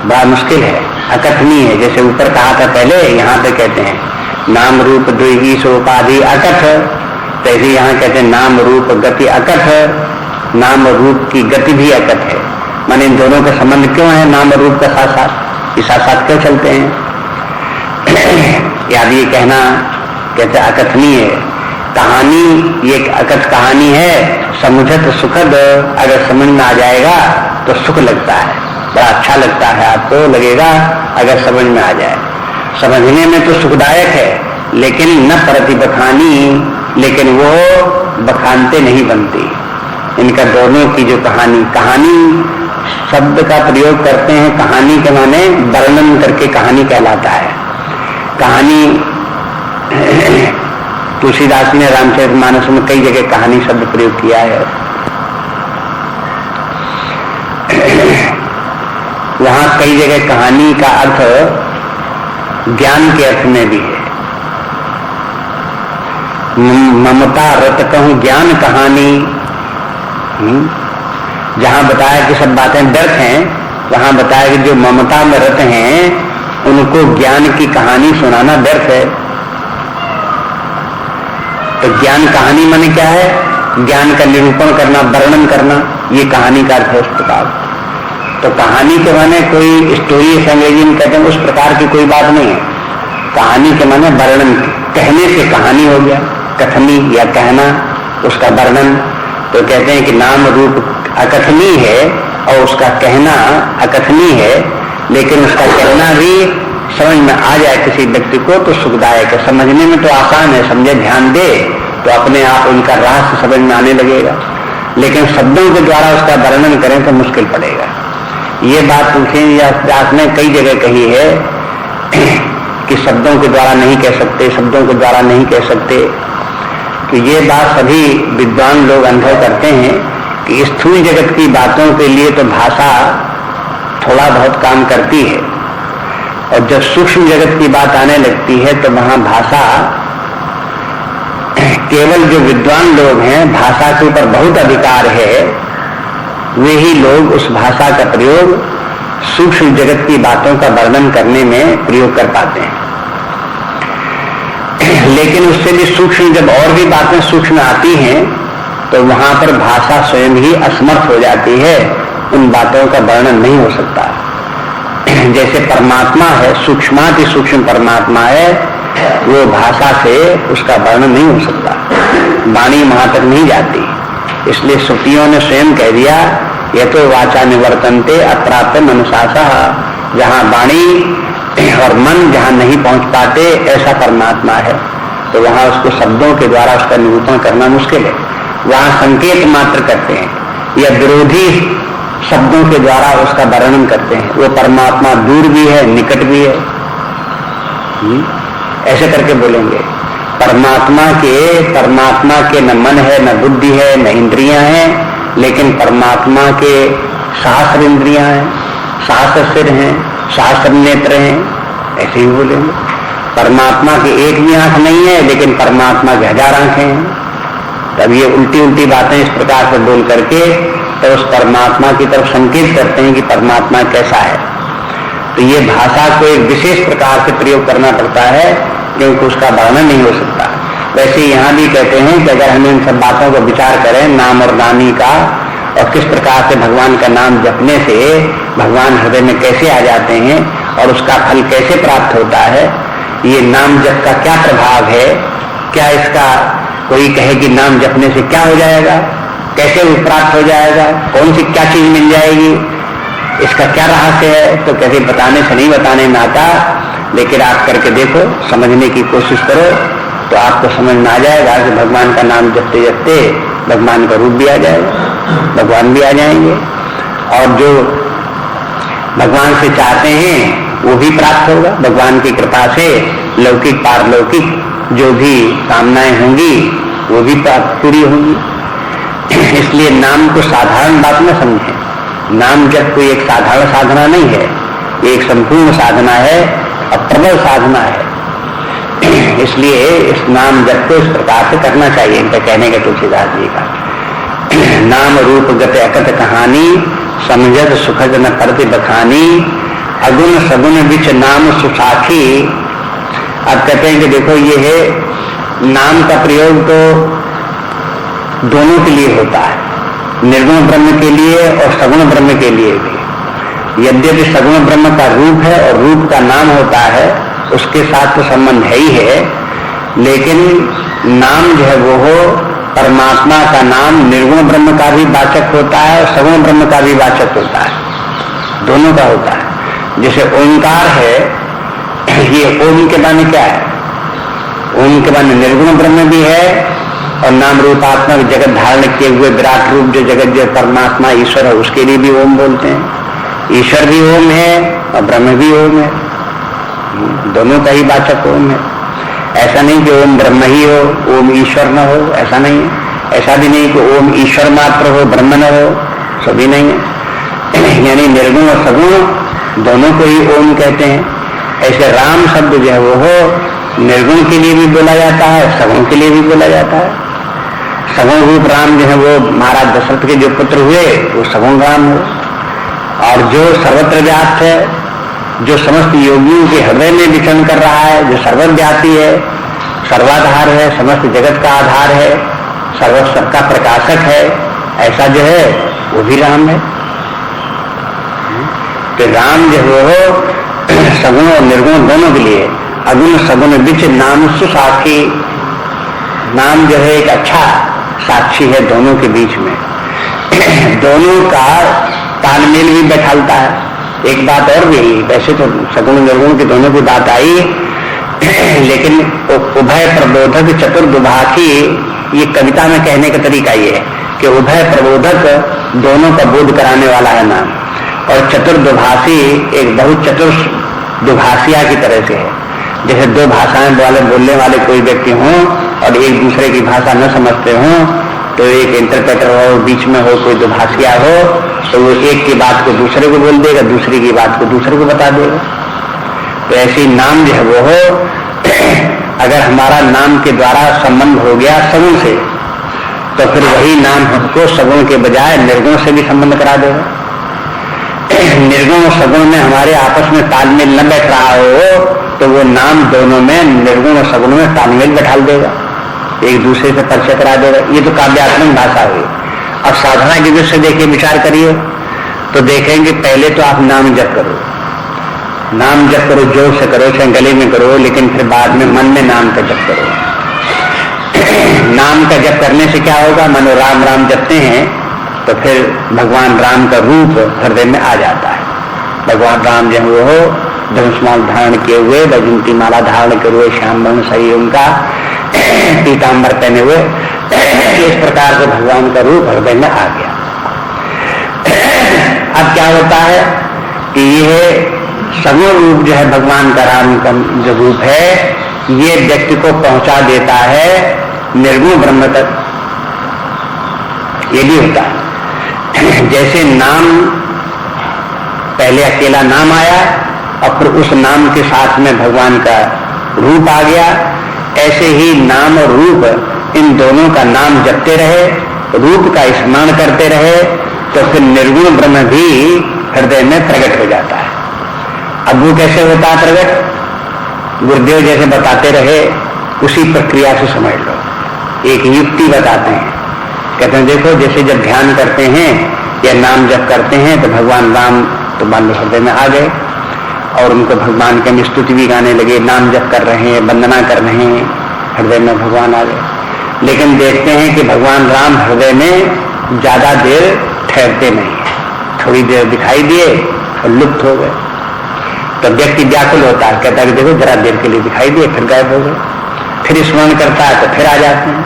बड़ा मुश्किल है, अकथनीय है। जैसे ऊपर कहा था पहले, यहाँ पे कहते हैं नाम रूप द्विगी सोपाधि अकथ, तैसे यहाँ कहते हैं नाम रूप गति अकथ, नाम रूप की गति भी अकथ है। माने इन दोनों का संबंध क्यों है? नाम और रूप का साथ साथ, ये साथ साथ क्यों चलते हैं? याद ये कहना, कहते अकथनीय है कहानी, ये अकथ कहानी है। समुझत सुखद, अगर समझ में आ जाएगा तो सुख लगता है, बड़ा अच्छा लगता है, आपको लगेगा अगर समझ में आ जाए। समझने में तो सुखदायक है, लेकिन न प्रति बखानी, लेकिन वो बखानते नहीं बनती। इनका दोनों की जो कहानी शब्द का प्रयोग करते हैं, कहानी के माने वर्णन करके कहानी कहलाता है। कहानी तुलसीदास ने रामचरितमानस में कई जगह कहानी शब्द प्रयोग किया है। वहां कई जगह कहानी का अर्थ ज्ञान के अर्थ में भी है। ममता रत कहूं ज्ञान कहानी, जहां बताया कि सब बातें व्यर्थ हैं, वहां बताया कि जो ममता में रत हैं उनको ज्ञान की कहानी सुनाना व्यर्थ है। तो ज्ञान कहानी माने क्या है? ज्ञान का निरूपण करना, वर्णन करना, ये कहानी का अर्थ है उस प्रकार। तो कहानी के माने कोई स्टोरी अंग्रेजी में कहते हैं, उस प्रकार की कोई बात नहीं है। कहानी के माने वर्णन, कहने से कहानी हो गया, कथनी या कहना, उसका वर्णन। तो कहते हैं कि नाम रूप अकथनीय है और उसका कहना अकथनीय है, लेकिन उसका कहना भी समझ में आ जाए किसी व्यक्ति को तो सुखदायक है। समझने में तो आसान है, समझे ध्यान दे तो अपने आप उनका रहस्य समझ में आने लगेगा, लेकिन शब्दों के द्वारा उसका वर्णन करें तो मुश्किल पड़ेगा। ये बात तुलसीदास ने कई जगह कही है कि शब्दों के द्वारा नहीं कह सकते, शब्दों के द्वारा नहीं कह सकते। तो ये बात सभी विद्वान लोग अनुभव करते हैं कि स्थूल जगत की बातों के लिए तो भाषा थोड़ा बहुत काम करती है, और जब सूक्ष्म जगत की बात आने लगती है तो वहां भाषा, केवल जो विद्वान लोग हैं भाषा के ऊपर बहुत अधिकार है, वे ही लोग उस भाषा का प्रयोग सूक्ष्म जगत की बातों का वर्णन करने में प्रयोग कर पाते हैं। लेकिन उससे भी सूक्ष्म जब और भी बातें सूक्ष्म आती हैं तो वहां पर भाषा स्वयं ही असमर्थ हो जाती है, उन बातों का वर्णन नहीं हो सकता। जैसे परमात्मा है, सूक्ष्माति सूक्ष्म परमात्मा है, वो भाषा से उसका वर्णन नहीं हो सकता, वाणी वहां तक नहीं जाती। इसलिए श्रुतियों ने स्वयं कह दिया, ये तो वाचा निवर्तनते अप्राप्त मनुषासा, जहां वाणी और मन जहां नहीं पहुंच पाते ऐसा परमात्मा है, तो वहां उसको शब्दों के द्वारा उसका निरूपण करना मुश्किल है। वहां संकेत मात्र करते हैं या विरोधी शब्दों के द्वारा उसका वर्णन करते हैं। वो परमात्मा दूर भी है, निकट भी है, ऐसे करके बोलेंगे। परमात्मा के न मन है, न बुद्धि है, न इंद्रियां हैं, लेकिन परमात्मा के सहस्र इंद्रियां हैं, सहस्र सिर हैं, सहस्र नेत्र हैं, ऐसे ही बोलेंगे। परमात्मा की एक भी आंख नहीं है, लेकिन परमात्मा की 1000 आंखें हैं। तब ये उल्टी उल्टी बातें इस प्रकार से बोल करके तो उस परमात्मा की तरफ संकेत करते हैं कि परमात्मा कैसा है। तो ये भाषा को एक विशेष प्रकार से प्रयोग करना पड़ता है, क्योंकि उसका वर्णन नहीं हो सकता। वैसे यहाँ भी कहते हैं कि अगर हम इन सब बातों को विचार करें, नाम और नामी का, और किस प्रकार से भगवान का नाम जपने से भगवान हृदय में कैसे आ जाते हैं और उसका फल कैसे प्राप्त होता है, ये नाम जप का क्या प्रभाव है, क्या इसका कोई कहे कि नाम जपने से क्या हो जाएगा, कैसे वो प्राप्त हो जाएगा, कौन सी क्या चीज मिल जाएगी, इसका क्या रहस्य है, तो कभी बताने से नहीं बताने में आता। लेकिन आप करके देखो, समझने की कोशिश करो, तो आपको समझ में आ जाएगा कि भगवान का नाम जपते जपते भगवान का रूप भी आ जाएगा, भगवान भी आ जाएंगे, और जो भगवान से चाहते हैं वो भी प्राप्त होगा। भगवान की कृपा से लौकिक पारलौकिक जो भी कामनाएं होंगी वो भी पूरी होंगी। इसलिए नाम को साधारण बात न समझें। नाम जब कोई एक साधारण साधना नहीं है, ये एक संपूर्ण साधना है और प्रबल साधना है। इसलिए इस नाम जप को इस प्रकार से करना चाहिए। इनका कहने के तुलसीदास जी का नाम रूप गत अकत कहानी, समझत सुखद न करते बखानी, अगुण सगुण बिच नाम सुसाखी। अब कहते हैं कि देखो ये है नाम का प्रयोग तो दोनों के लिए होता है, निर्गुण ब्रह्म के लिए और सगुण ब्रह्म के लिए भी। यद्यपि सगुण ब्रह्म का रूप है और रूप का नाम होता है, उसके साथ तो संबंध है ही है, लेकिन नाम जो है वो हो परमात्मा का नाम निर्गुण ब्रह्म का भी वाचक होता है और सगुण ब्रह्म का भी वाचक होता है, दोनों का होता है। जैसे ओंकार है, ये ओम के माने क्या है, ओम के माने निर्गुण ब्रह्म भी है और नाम रूपात्मक जगत धारण किए हुए विराट रूप जो जगत जो परमात्मा ईश्वर है उसके लिए भी ओम बोलते हैं। ईश्वर भी ओम है और ब्रह्म भी ओम है, दोनों का ही वाचक ओम है। ऐसा नहीं कि ओम ब्रह्म ही हो, ओम ईश्वर न हो, ऐसा नहीं है। ऐसा भी नहीं कि ओम ईश्वर मात्र हो, ब्रह्म न हो, सभी नहीं है। यानी निर्गुण और सगुण दोनों को ही ओम कहते हैं। ऐसे राम शब्द जो है वो हो निर्गुण के लिए भी बोला जाता है, सगुण के लिए भी बोला जाता है। सगुण रूप राम जो है वो महाराज दशरथ के जो पुत्र हुए वो सगुण राम हो, और जो सर्वत्र व्याप्त है, जो समस्त योगियों के हृदय में विचरण कर रहा है, जो सर्वव्यापी है, सर्वाधार है, समस्त जगत का आधार है, सबका प्रकाशक है, ऐसा जो है वो भी राम है। तो राम जो हो सगुण और निर्गुण दोनों के लिए, अगुण सगुण बिच नाम सुसाखी, नाम जो है एक अच्छा साक्षी है दोनों के बीच में, दोनों का तालमेल भी बैठालता है। एक बात और भी, वैसे तो सगुण निर्गुण की दोनों की बात आई, लेकिन उभय प्रबोधक चतुर्दुभाषी, ये कविता में कहने का तरीका ये है कि उभय प्रबोधक दोनों का बोध कराने वाला है नाम, और चतुर्दुभाषी एक बहुत चतुर दुभाषिया की तरह से है। जैसे दो भाषाएं वाले बोलने वाले कोई व्यक्ति हों और एक दूसरे की भाषा न समझते हों, तो एक इंटरप्रेटर हो, बीच में हो कोई दुभाषिया हो, तो वो एक की बात को दूसरे को बोल देगा, दूसरी की बात को दूसरे को बता देगा। तो ऐसे नाम जो है वो हो, अगर हमारा नाम के द्वारा संबंध हो गया सगुण से, तो फिर वही नाम हमको सगुण के बजाय निर्गुण से भी संबंध करा देगा। निर्गुण और सगुण में हमारे आपस में तालमेल न बैठ रहा हो तो वो नाम दोनों में निर्गुण और सगुण में तालमेल बैठा देगा, एक दूसरे से परिचय करा देगा। ये तो काव्यात्मक भाषा हुई। अब साधना की दृष्टि से देखिए, विचार करिए तो देखेंगे पहले तो आप नाम जप करो, नाम जप करो, जोर से करो, चाहे गले में करो, लेकिन फिर बाद में मन में नाम का जप करो। नाम का जप करने से क्या होगा, मानो राम राम जपते हैं तो फिर भगवान राम का रूप हृदय में आ जाता है। भगवान राम जो वो हो धनुष्माल धारण किए हुए, वैजयंती माला धारण किए हुए, श्याम वर्ण शरीर उनका, पीताम्बर पहने हुए, इस प्रकार से भगवान का रूप हृदय में आ गया। अब क्या होता है कि यह सगुण रूप जो है भगवान का, राम का जो रूप है, ये व्यक्ति को पहुंचा देता है निर्गुण ब्रह्म तक। ये भी होता है जैसे नाम पहले अकेला नाम आया और फिर उस नाम के साथ में भगवान का रूप आ गया, ऐसे ही नाम और रूप इन दोनों का नाम जपते रहे, रूप का स्मरण करते रहे, तो फिर निर्गुण ब्रह्म भी हृदय में प्रकट हो जाता है। अब वो कैसे होता है प्रकट, गुरुदेव जैसे बताते रहे उसी प्रक्रिया से समझ लो। एक युक्ति बताते हैं, कहते हैं देखो जैसे जब ध्यान करते हैं या नाम जप करते हैं तो भगवान राम तो मान लो हृदय में आ गए और उनको भगवान के स्तुति भी गाने लगे, नाम जप कर रहे हैं, वंदना कर रहे हैं, हृदय में भगवान आ गए। लेकिन देखते हैं कि भगवान राम हृदय में ज्यादा देर ठहरते नहीं है, थोड़ी देर दिखाई दिए और लुप्त हो गए। तो व्यक्ति व्याकुल होता है, कहता है कि देखो जरा देर के लिए दिखाई दिए फिर गायब हो गए, फिर स्मरण करता है तो फिर आ जाते हैं,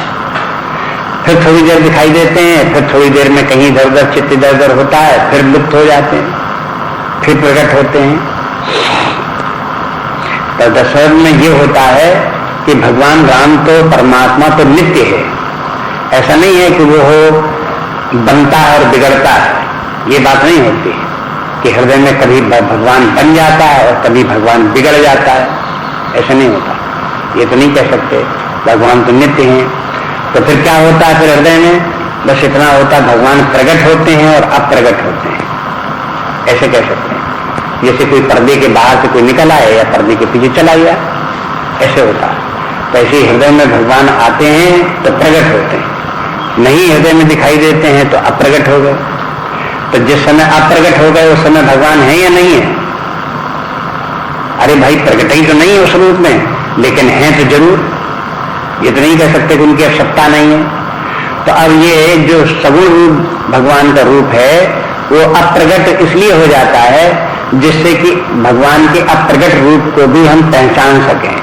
फिर थोड़ी देर दिखाई देते हैं, फिर थोड़ी देर में कहीं इधर उधर चित्त इधर उधर होता है, फिर लुप्त हो जाते हैं, फिर प्रकट होते हैं। तो दशरथ में ये होता है कि भगवान राम तो परमात्मा तो नित्य है, ऐसा नहीं है कि वो हो बनता है और बिगड़ता है, ये बात नहीं होती कि हृदय में कभी भगवान बन जाता है और कभी भगवान बिगड़ जाता है, ऐसा नहीं होता। ये तो नहीं कह सकते, भगवान तो नित्य हैं। तो फिर क्या होता है फिर हृदय में, बस इतना होता है भगवान प्रकट होते हैं और अप्रकट होते हैं, ऐसे कह सकते हैं। जैसे कोई पर्दे के बाहर से कोई निकल आए या पर्दे के पीछे चला गया, ऐसे होता है। तो ऐसे हृदय में भगवान आते हैं तो प्रकट होते हैं, नहीं हृदय में दिखाई देते हैं तो अप्रकट हो गए। तो जिस समय अप्रकट हो गए उस समय भगवान है या नहीं है? अरे भाई प्रकट ही तो नहीं है उस रूप में, लेकिन है तो जरूर, ये तो नहीं कह सकते कि उनकी आवश्यकता नहीं है। तो अब ये जो सगुण रूप भगवान का रूप है वो अप्रकट इसलिए हो जाता है जिससे कि भगवान के अप्रकट रूप को भी हम पहचान सकें।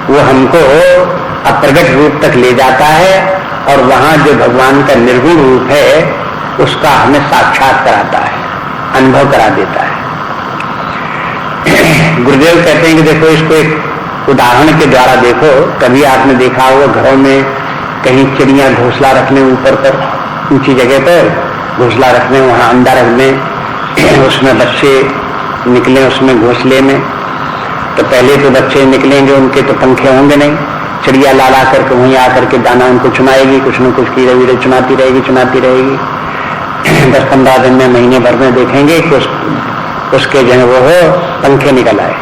वो हमको अप्रकट रूप तक ले जाता है और वहां जो भगवान का निर्गुण रूप है उसका हमें साक्षात कराता है, अनुभव करा देता है। गुरुदेव कहते हैं कि देखो इसको एक उदाहरण के द्वारा देखो। कभी आपने देखा होगा घरों में कहीं चिड़िया घोंसला रखने ऊपर पर ऊंची जगह पर घोंसला रखने, वहां अंडा रखने, उसमें बच्चे निकले उसमें घोंसले में। तो पहले तो बच्चे निकलेंगे, उनके तो पंखे होंगे नहीं, चिड़िया ला ला करके वहीं आकर के दाना उनको चुनाएगी, कुछ न कुछ कीड़े वीड़े चुनाती रहेगी। 10-15 दिन में, महीने भर में देखेंगे कि उसके जो है वो पंखे निकल आए।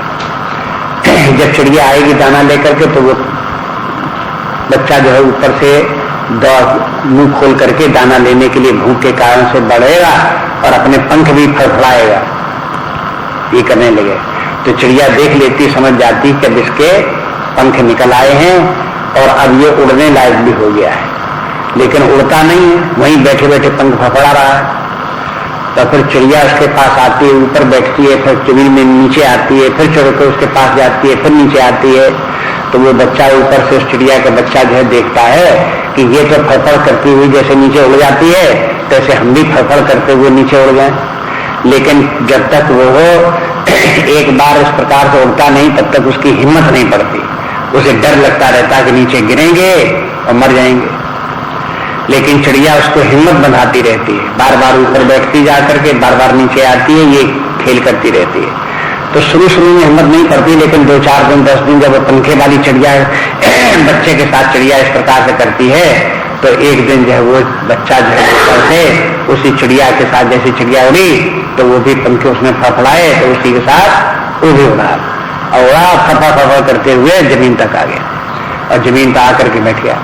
जब चिड़िया आएगी दाना लेकर के तो वो बच्चा जो है ऊपर से दौड़ मुंह खोल करके दाना लेने के लिए भूख के कारण से बढ़ेगा और अपने पंख भी फड़फड़ाएगा, ये करने लगे। तो चिड़िया देख लेती, समझ जाती कि अब इसके पंख निकल आए हैं और अब ये उड़ने लायक भी हो गया है, लेकिन उड़ता नहीं है, वहीं बैठे बैठे पंख फड़फड़ा रहा है। तो फिर चिड़िया उसके पास आती है, ऊपर बैठती है, फिर जमीन में नीचे आती है, फिर चढ़ कर उसके पास जाती है, फिर नीचे आती है। तो वो बच्चा ऊपर से उस चिड़िया का बच्चा जो है देखता है कि ये तो फड़फड़ करती हुई जैसे नीचे उड़ जाती है, तैसे हम भी फड़फड़ करते हुए नीचे उड़ गए। लेकिन जब तक वो एक बार इस प्रकार से उड़ता नहीं तब तक उसकी हिम्मत नहीं पड़ती, उसे डर लगता रहता कि नीचे गिरेंगे और मर जाएंगे। लेकिन चिड़िया उसको हिम्मत बंधाती रहती है, बार बार ऊपर बैठती जा करके, बार बार नीचे आती है, ये खेल करती रहती है। तो शुरू में हिम्मत नहीं पड़ती, लेकिन 2-4 दिन 10 दिन जब वो पंखे वाली चिड़िया बच्चे के साथ चिड़िया इस प्रकार से करती है तो एक दिन जो है वो बच्चा जो है ऊपर से उसी चिड़िया के साथ, जैसी चिड़िया उड़ी तो वो भी पंखे उसने फड़फड़ाए तो उसी के साथ वो भी उड़ा और उड़ा फटा फटा करते हुए जमीन तक आ गया और जमीन पर आकर के बैठ गया।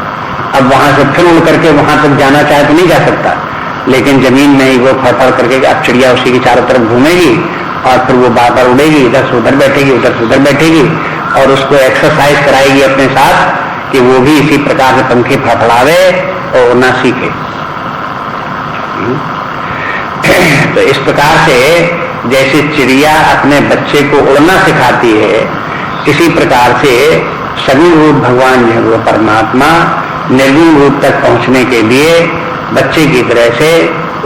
अब वहां से फिर उड़ करके वहां तक जाना चाहे तो नहीं जा सकता, लेकिन जमीन में ही वो फड़फड़ करके अब चिड़िया उसी की चारों तरफ घूमेगी और फिर वो बार बार उड़ेगी, इधर से उधर बैठेगी, उधर से उधर बैठेगी और उसको एक्सरसाइज कराएगी अपने साथ कि वो भी इसी प्रकार से पंखे फड़फड़ावे और उड़ना सीखे। तो इस प्रकार से जैसे चिड़िया अपने बच्चे को उड़ना सिखाती है, इसी प्रकार से सगुण रूप भगवान जो है वो परमात्मा निर्गुण रूप तक पहुंचने के लिए बच्चे की तरह से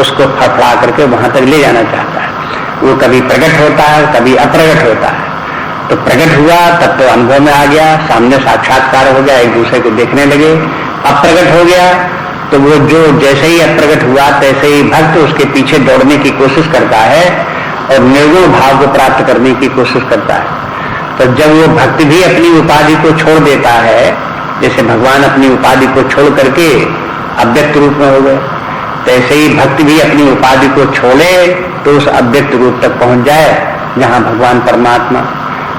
उसको फड़फड़ा करके वहां तक ले जाना चाहता है। वो कभी प्रकट होता है, कभी अप्रगट होता है। तो प्रकट हुआ तब तो अनुभव में आ गया, सामने साक्षात्कार हो गया, एक दूसरे को देखने लगे। अप्रगट हो गया तो वो जो जैसे ही अप्रगट हुआ तैसे ही भक्त उसके पीछे दौड़ने की कोशिश करता है और निर्गुण भाव को प्राप्त करने की कोशिश करता है। तो जब वो भक्त भी अपनी उपाधि को छोड़ देता है, जैसे भगवान अपनी उपाधि को छोड़ करके अव्यक्त रूप में हो गए, तैसे ही भक्त भी अपनी उपाधि को छोड़े तो उस अव्यक्त रूप तक पहुंच जाए जहां भगवान परमात्मा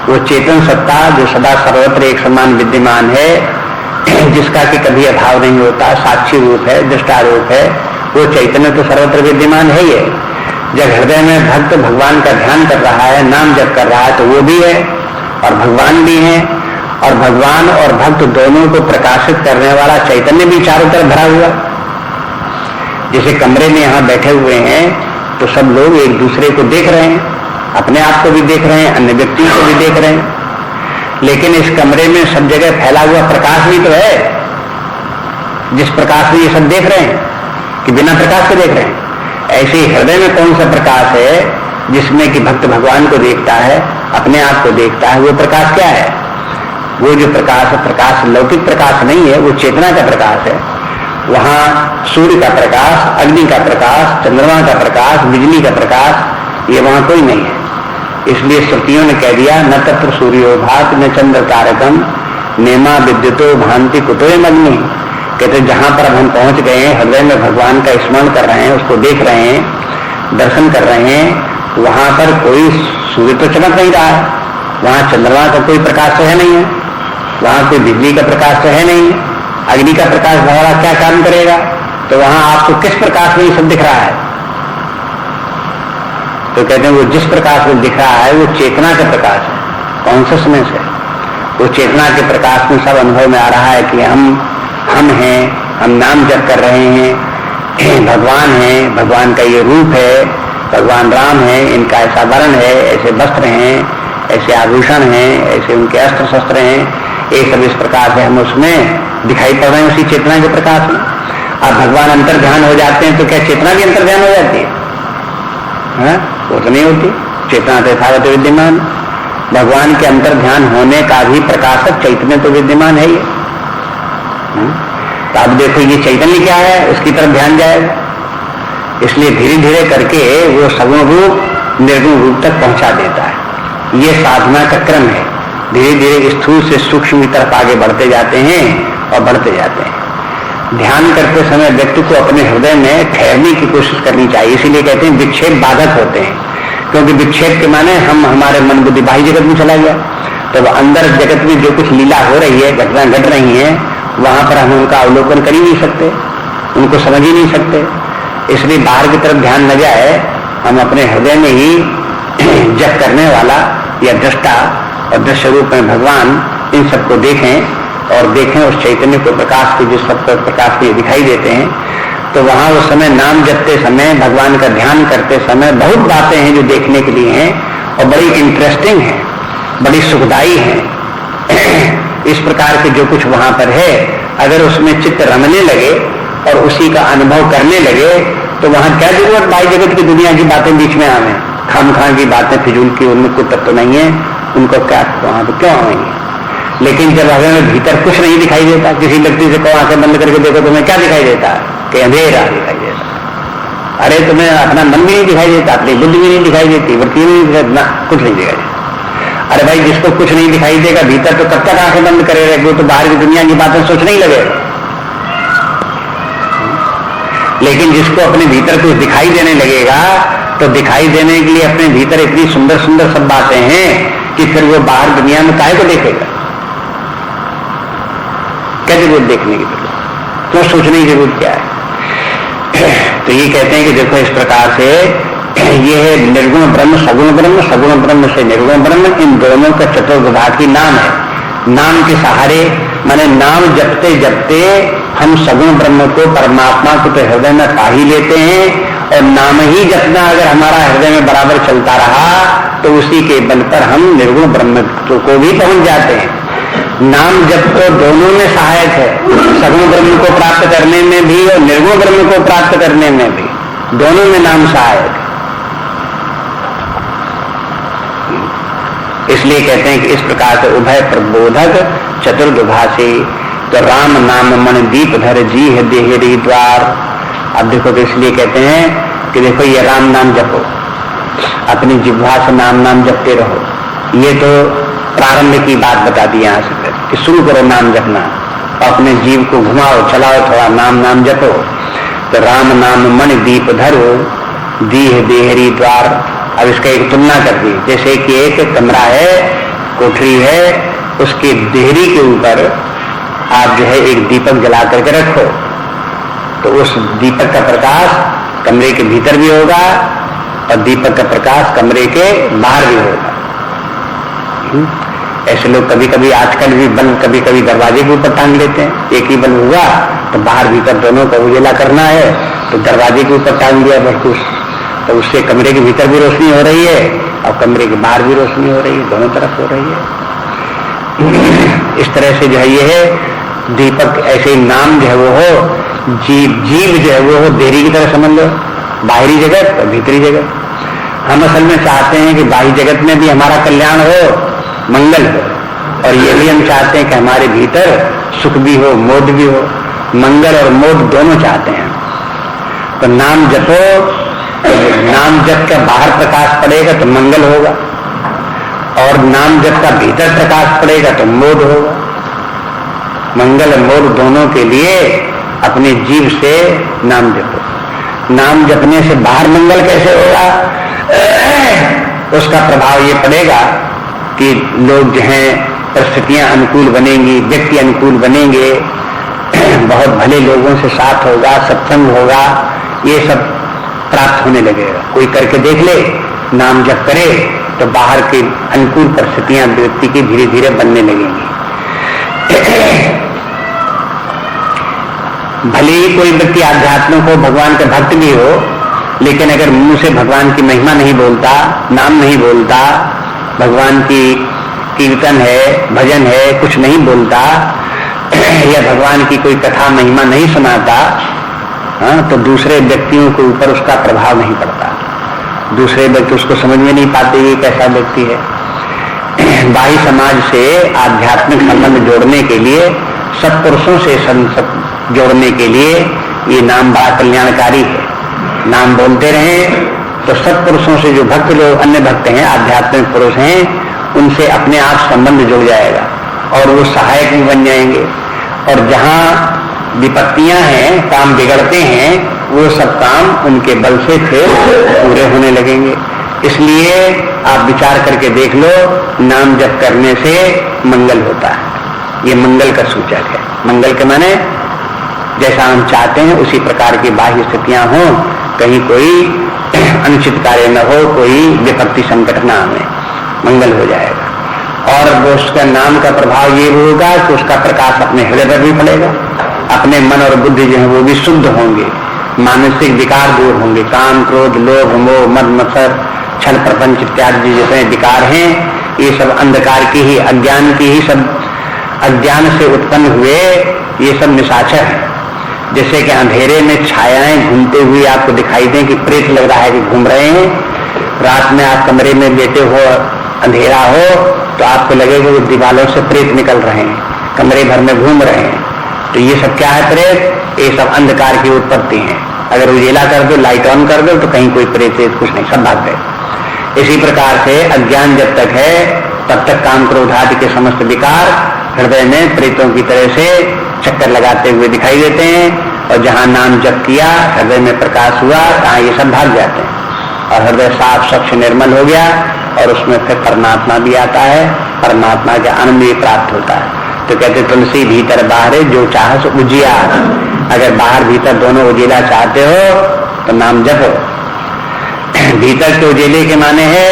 वो चेतन सत्ता जो सदा सर्वत्र एक समान विद्यमान है, जिसका कि कभी अभाव नहीं होता, साक्षी रूप है, दृष्टा रूप है, वो चैतन्य तो सर्वत्र विद्यमान है ही है। जब हृदय में भक्त भगवान का ध्यान कर रहा है, नाम जप कर रहा है, तो वो भी है और भगवान भी है और भगवान और भक्त दोनों को प्रकाशित करने वाला चैतन्य भी चारों तरफ भरा हुआ। जैसे कमरे में यहाँ बैठे हुए हैं तो सब लोग एक दूसरे को देख रहे हैं, अपने आप को भी देख रहे हैं, अन्य व्यक्तियों को भी देख रहे हैं, लेकिन इस कमरे में सब जगह फैला हुआ प्रकाश भी तो है, जिस प्रकाश में ये सब देख रहे हैं कि बिना प्रकाश के देख रहे हैं। ऐसे ही हृदय में कौन सा प्रकाश है जिसमें कि भक्त भगवान को देखता है, अपने आप को देखता है, वो प्रकाश क्या है? वो जो प्रकाश है, प्रकाश लौकिक प्रकाश नहीं है, वो चेतना का प्रकाश है। वहां सूर्य का प्रकाश, अग्नि का प्रकाश, चंद्रमा का प्रकाश, बिजली का प्रकाश, ये वहां कोई नहीं है। इसलिए श्रुतियों ने कह दिया न तत्र सूर्यो भाति न चंद्र तारकम नेमा विद्युतो भांति कुतोयम अग्नि। कहते जहां पर अब हम पहुंच गए हैं, हृदय में भगवान का स्मरण कर रहे हैं, उसको देख रहे हैं, दर्शन कर रहे हैं, वहां पर कोई सूर्य तो चमक नहीं रहा है, वहां चंद्रमा का कोई प्रकाश तो है नहीं है, वहां कोई बिजली का प्रकाश तो है नहीं, अग्नि का प्रकाश भरा क्या काम करेगा? तो वहां आपको किस प्रकाश में ये सब दिख रहा है? तो कहते हैं वो जिस प्रकाश में दिख रहा है वो चेतना का प्रकाश है, कॉन्शियसनेस है। वो चेतना के प्रकाश में सब अनुभव में आ रहा है कि हम हैं, हम नाम जप कर रहे हैं, भगवान है, भगवान का ये रूप है, भगवान राम है, इनका ऐसा वर्ण है, ऐसे वस्त्र हैं, ऐसे आभूषण हैं, ऐसे उनके अस्त्र शस्त्र हैं, ये सब इस प्रकार से हम उसमें दिखाई पड़ रहे हैं उसी चेतना के प्रकाश में। अब भगवान अंतर ध्यान हो जाते हैं तो क्या चेतना भी अंतर ध्यान हो जाती है? वो तो नहीं होती, चेतना तो यथावत विद्यमान। भगवान के अंतर ध्यान होने का भी प्रकाशक चैतन्य तो विद्यमान है ही। तो अब देखो ये चैतन्य क्या है, उसकी तरफ ध्यान जाएगा। इसलिए धीरे धीरे करके वो सगुण रूप निर्गुण रूप तक पहुंचा देता है। ये साधना का क्रम है, धीरे धीरे स्थूल से सूक्ष्म की तरफ आगे बढ़ते जाते हैं और बढ़ते जाते हैं। ध्यान करते समय व्यक्ति को अपने हृदय में ठहरने की कोशिश करनी चाहिए। इसीलिए कहते हैं विक्षेप बाधक होते हैं, क्योंकि विक्षेप के माने हम हमारे मन बुद्धि बाह्य जगत में चला गया, तो अंदर जगत में जो कुछ लीला हो रही है, घटना घट रही है, वहां पर हम उनका अवलोकन कर ही नहीं सकते, उनको समझ ही नहीं सकते। इसलिए बाहर की तरफ ध्यान न जाए, हम अपने हृदय में ही जप करने वाला या दृष्टा और दृश्य रूप में भगवान इन सबको देखें और देखें उस चैतन्य को प्रकाश के जिस सब प्रकाश के दिखाई देते हैं। तो वहां उस समय नाम जपते समय, भगवान का ध्यान करते समय बहुत बातें हैं जो देखने के लिए हैं और बड़ी इंटरेस्टिंग हैं, बड़ी सुखदायी हैं। इस प्रकार के जो कुछ वहां पर है, अगर उसमें चित्त रमने लगे और उसी का अनुभव करने लगे तो वहां क्या जरूरत बाह्य जगत की दुनिया की बातें बीच में आवे, खामखा की बातें फिजूल की, उनमें कोई तत्व नहीं है, उनको क्या वहां पर क्यों आएंगे? लेकिन जब हमें भीतर कुछ नहीं दिखाई देता, किसी व्यक्ति से कहो आंखें बंद करके देखो तुम्हें क्या दिखाई देता है? कि अंधेरा दिखाई देता। अरे तुम्हें अपना मन भी नहीं दिखाई देता, अपनी बुद्धि भी नहीं दिखाई देती, वृत्ति भी नहीं दिखाई देता, कुछ नहीं दिखाई देता। अरे भाई जिसको कुछ नहीं दिखाई देगा भीतर, तो कब तक आंखें बंद करे रहेगा? तो बाहर की दुनिया की बातें सोचने ही लगे। लेकिन जिसको अपने भीतर कुछ दिखाई देने लगेगा तो दिखाई देने के लिए अपने भीतर इतनी सुंदर सुंदर सब बातें हैं कि फिर वो बाहर दुनिया में काहे को देखेगा? क्या जरूरत देखने की जरूरत, क्यों सोचने की जरूरत क्या है? तो ये कहते हैं कि देखो इस प्रकार से ये है निर्गुण ब्रह्म, सगुण ब्रह्म, सगुण ब्रह्म से निर्गुण ब्रह्म, इन दोनों का चतुर्विभाग की नाम है। नाम के सहारे माने नाम जपते जपते हम सगुण ब्रह्म को, परमात्मा को तो हृदय में पा ही लेते हैं, और नाम ही जपना अगर हमारा हृदय में बराबर चलता रहा तो उसी के बल पर हम निर्गुण ब्रह्म को भी पहुंच जाते हैं। नाम जप तो दोनों में सहायक है, सगुण ब्रह्म को प्राप्त करने में भी और निर्गुण ब्रह्म को प्राप्त करने में भी, दोनों में नाम सहायक है। इसलिए कहते हैं कि इस प्रकार से उभय प्रबोधक चतुर्दुभाषी, तो राम नाम मन दीप धर जी है देहरी द्वार। अब देखो तो इसलिए कहते हैं कि देखो ये राम नाम जपो, अपनी जिह्वा से नाम नाम जपते रहो। ये तो प्रारंभ की बात बता दी यहाँ से कि शुरू करो नाम जपना, अपने जीव को घुमाओ चलाओ, थोड़ा नाम नाम जपो। तो राम नाम मन दीप धरो दीह देहरी द्वार। अब इसका एक तुलना कर दी, जैसे कि एक कमरा है, कोठरी है, उसके देहरी के ऊपर आप जो है एक दीपक जला करके रखो, तो उस दीपक का प्रकाश कमरे के भीतर भी होगा और दीपक का प्रकाश कमरे के बाहर भी होगा। ऐसे लोग कभी कभी आजकल भी बल्ब कभी कभी दरवाजे के ऊपर टांग लेते हैं, एक ही बल्ब हुआ तो बाहर भीतर दोनों का उजाला करना है तो दरवाजे के ऊपर टांग दिया बल्ब, तो उससे कमरे के भीतर भी रोशनी हो रही है और कमरे के बाहर भी रोशनी हो रही है, दोनों तरफ हो रही है। इस तरह से जो है ये है दीपक, ऐसे नाम जो है वो हो, जीव जो है वो हो देहरी की तरह समझ लो, बाहरी जगत और भीतरी जगत। हम असल में चाहते हैं कि बाहरी जगत में भी हमारा कल्याण हो, मंगल हो, और ये भी हम चाहते हैं कि हमारे भीतर सुख भी हो, मोद भी हो। मंगल और मोद दोनों चाहते हैं। तो नाम जपो, नाम जप का बाहर प्रकाश पड़ेगा तो मंगल होगा, और नाम जप का भीतर प्रकाश पड़ेगा तो मोद होगा। मंगल और मोद दोनों के लिए अपने जीव से नाम जपो। नाम जपने से बाहर मंगल कैसे होगा? उसका प्रभाव ये पड़ेगा कि लोग जो हैं परिस्थितियां अनुकूल बनेंगी, व्यक्ति अनुकूल बनेंगे, बहुत भले लोगों से साथ होगा, सत्संग होगा, ये सब प्राप्त होने लगेगा। कोई करके देख ले, नाम जप करे तो बाहर की अनुकूल परिस्थितियां व्यक्ति की धीरे धीरे बनने लगेंगी। भले ही कोई व्यक्ति आध्यात्मिक हो, भगवान का भक्त भी हो, लेकिन अगर मुंह से भगवान की महिमा नहीं बोलता, नाम नहीं बोलता, भगवान की कीर्तन है, भजन है, कुछ नहीं बोलता, या भगवान की कोई कथा महिमा नहीं सुनाता, तो दूसरे व्यक्तियों के ऊपर उसका प्रभाव नहीं पड़ता। दूसरे व्यक्ति उसको समझ में नहीं पाते ये कैसा व्यक्ति है। बाह्य समाज से आध्यात्मिक संबंध जोड़ने के लिए, सत्पुरुषों से जोड़ने के लिए ये नाम बड़ा कल्याणकारी है। नाम बोलते रहें तो सत्पुरुषों से जो भक्त लोग, अन्य भक्त हैं, आध्यात्मिक पुरुष हैं, उनसे अपने आप संबंध जुड़ जाएगा और वो सहायक भी बन जाएंगे। और जहां विपत्तियां हैं, काम बिगड़ते हैं, वो सब काम उनके बल से फिर पूरे होने लगेंगे। इसलिए आप विचार करके देख लो, नाम जप करने से मंगल होता है। ये मंगल का सूचक है। मंगल के माने जैसा हम चाहते हैं उसी प्रकार की बाह्य स्थितियां हो, कहीं कोई अनुचित कार्य न हो, कोई विपत्ति संकट न आवे, मंगल हो जाएगा। और वो उसका नाम का प्रभाव ये होगा कि उसका प्रकाश अपने हृदय पर भी पड़ेगा, अपने मन और बुद्धि जो है वो भी शुद्ध होंगे, मानसिक विकार दूर होंगे, काम क्रोध लोभ मोह मद मत्सर छल प्रपंच इत्यादि जितने विकार हैं, ये सब अंधकार की ही, अज्ञान की ही, सब अज्ञान से उत्पन्न हुए ये सब निशाचर है। जैसे कि अंधेरे में छायाएं घूमते हुए आपको दिखाई दें कि प्रेत लग रहा है कि घूम रहे हैं, रात में आप कमरे में लेटे हो, अंधेरा हो, तो आपको लगेगा कि दीवालों से प्रेत निकल रहे हैं, कमरे भर में घूम रहे हैं। तो ये सब क्या है? प्रेत। ये सब अंधकार की उत्पत्ति है। अगर उजेला कर दो, लाइट ऑन कर दो, तो कहीं कोई प्रेत कुछ नहीं, सब भाग गए। इसी प्रकार से अज्ञान जब तक है तब तक काम क्रोध आदि के समस्त विकार हृदय में प्रेतों की तरह से चक्कर लगाते हुए दिखाई देते हैं, और जहां नाम जप किया, हृदय में प्रकाश हुआ, कहाँ ये सब भाग जाते हैं और हृदय साफ स्वच्छ निर्मल हो गया और उसमें फिर परमात्मा भी आता है, परमात्मा के आनंद भी प्राप्त होता है। तो कहते तुलसी भीतर बाहर जो चाह सो उजिया। अगर बाहर भीतर दोनों उजिला चाहते हो तो नाम जपो। भीतर के उजेले के माने है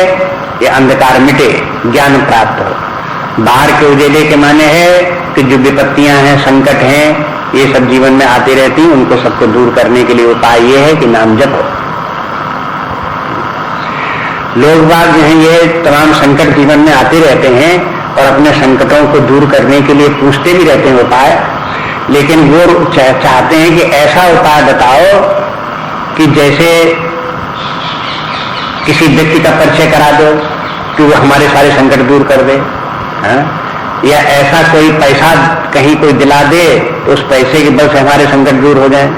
ये अंधकार मिटे, ज्ञान प्राप्त हो। बाहर के उजेले के माने है कि जो विपत्तियां हैं, संकट हैं, ये सब जीवन में आती रहती हैं, उनको सबको दूर करने के लिए उपाय ये है कि नाम जपो। लोग बाग जो हैं ये तमाम संकट जीवन में आते रहते हैं और अपने संकटों को दूर करने के लिए पूछते भी रहते हैं उपाय, लेकिन वो चाहते हैं कि ऐसा उपाय बताओ कि जैसे किसी व्यक्ति का परिचय करा दो कि वो हमारे सारे संकट दूर कर दे, हाँ? या ऐसा कोई पैसा कहीं कोई दिला दे तो उस पैसे के बल से हमारे संकट दूर हो जाए,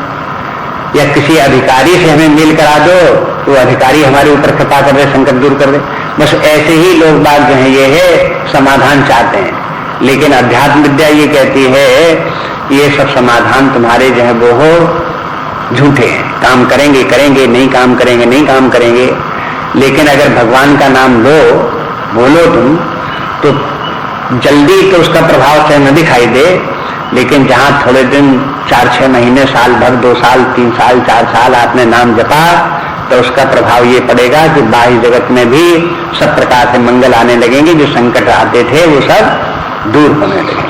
या किसी अधिकारी से हमें मेल करा दो तो अधिकारी हमारे ऊपर कृपा कर दे, संकट दूर कर दे। बस ऐसे ही लोग बात जो है ये है समाधान चाहते हैं, लेकिन अध्यात्म विद्या ये कहती है ये सब समाधान तुम्हारे जो है वो हो झूठे हैं। काम करेंगे करेंगे, नहीं काम करेंगे नहीं काम करेंगे, लेकिन अगर भगवान का नाम लो, बोलो तुम, तो जल्दी तो उसका प्रभाव चाहे न दिखाई दे, लेकिन जहां थोड़े दिन 4-6 महीने, साल भर, 2 साल, 3 साल, 4 साल आपने नाम जपा तो उसका प्रभाव ये पड़ेगा कि बाह्य जगत में भी सब प्रकार से मंगल आने लगेंगे, जो संकट आते थे वो सब दूर होने लगेंगे।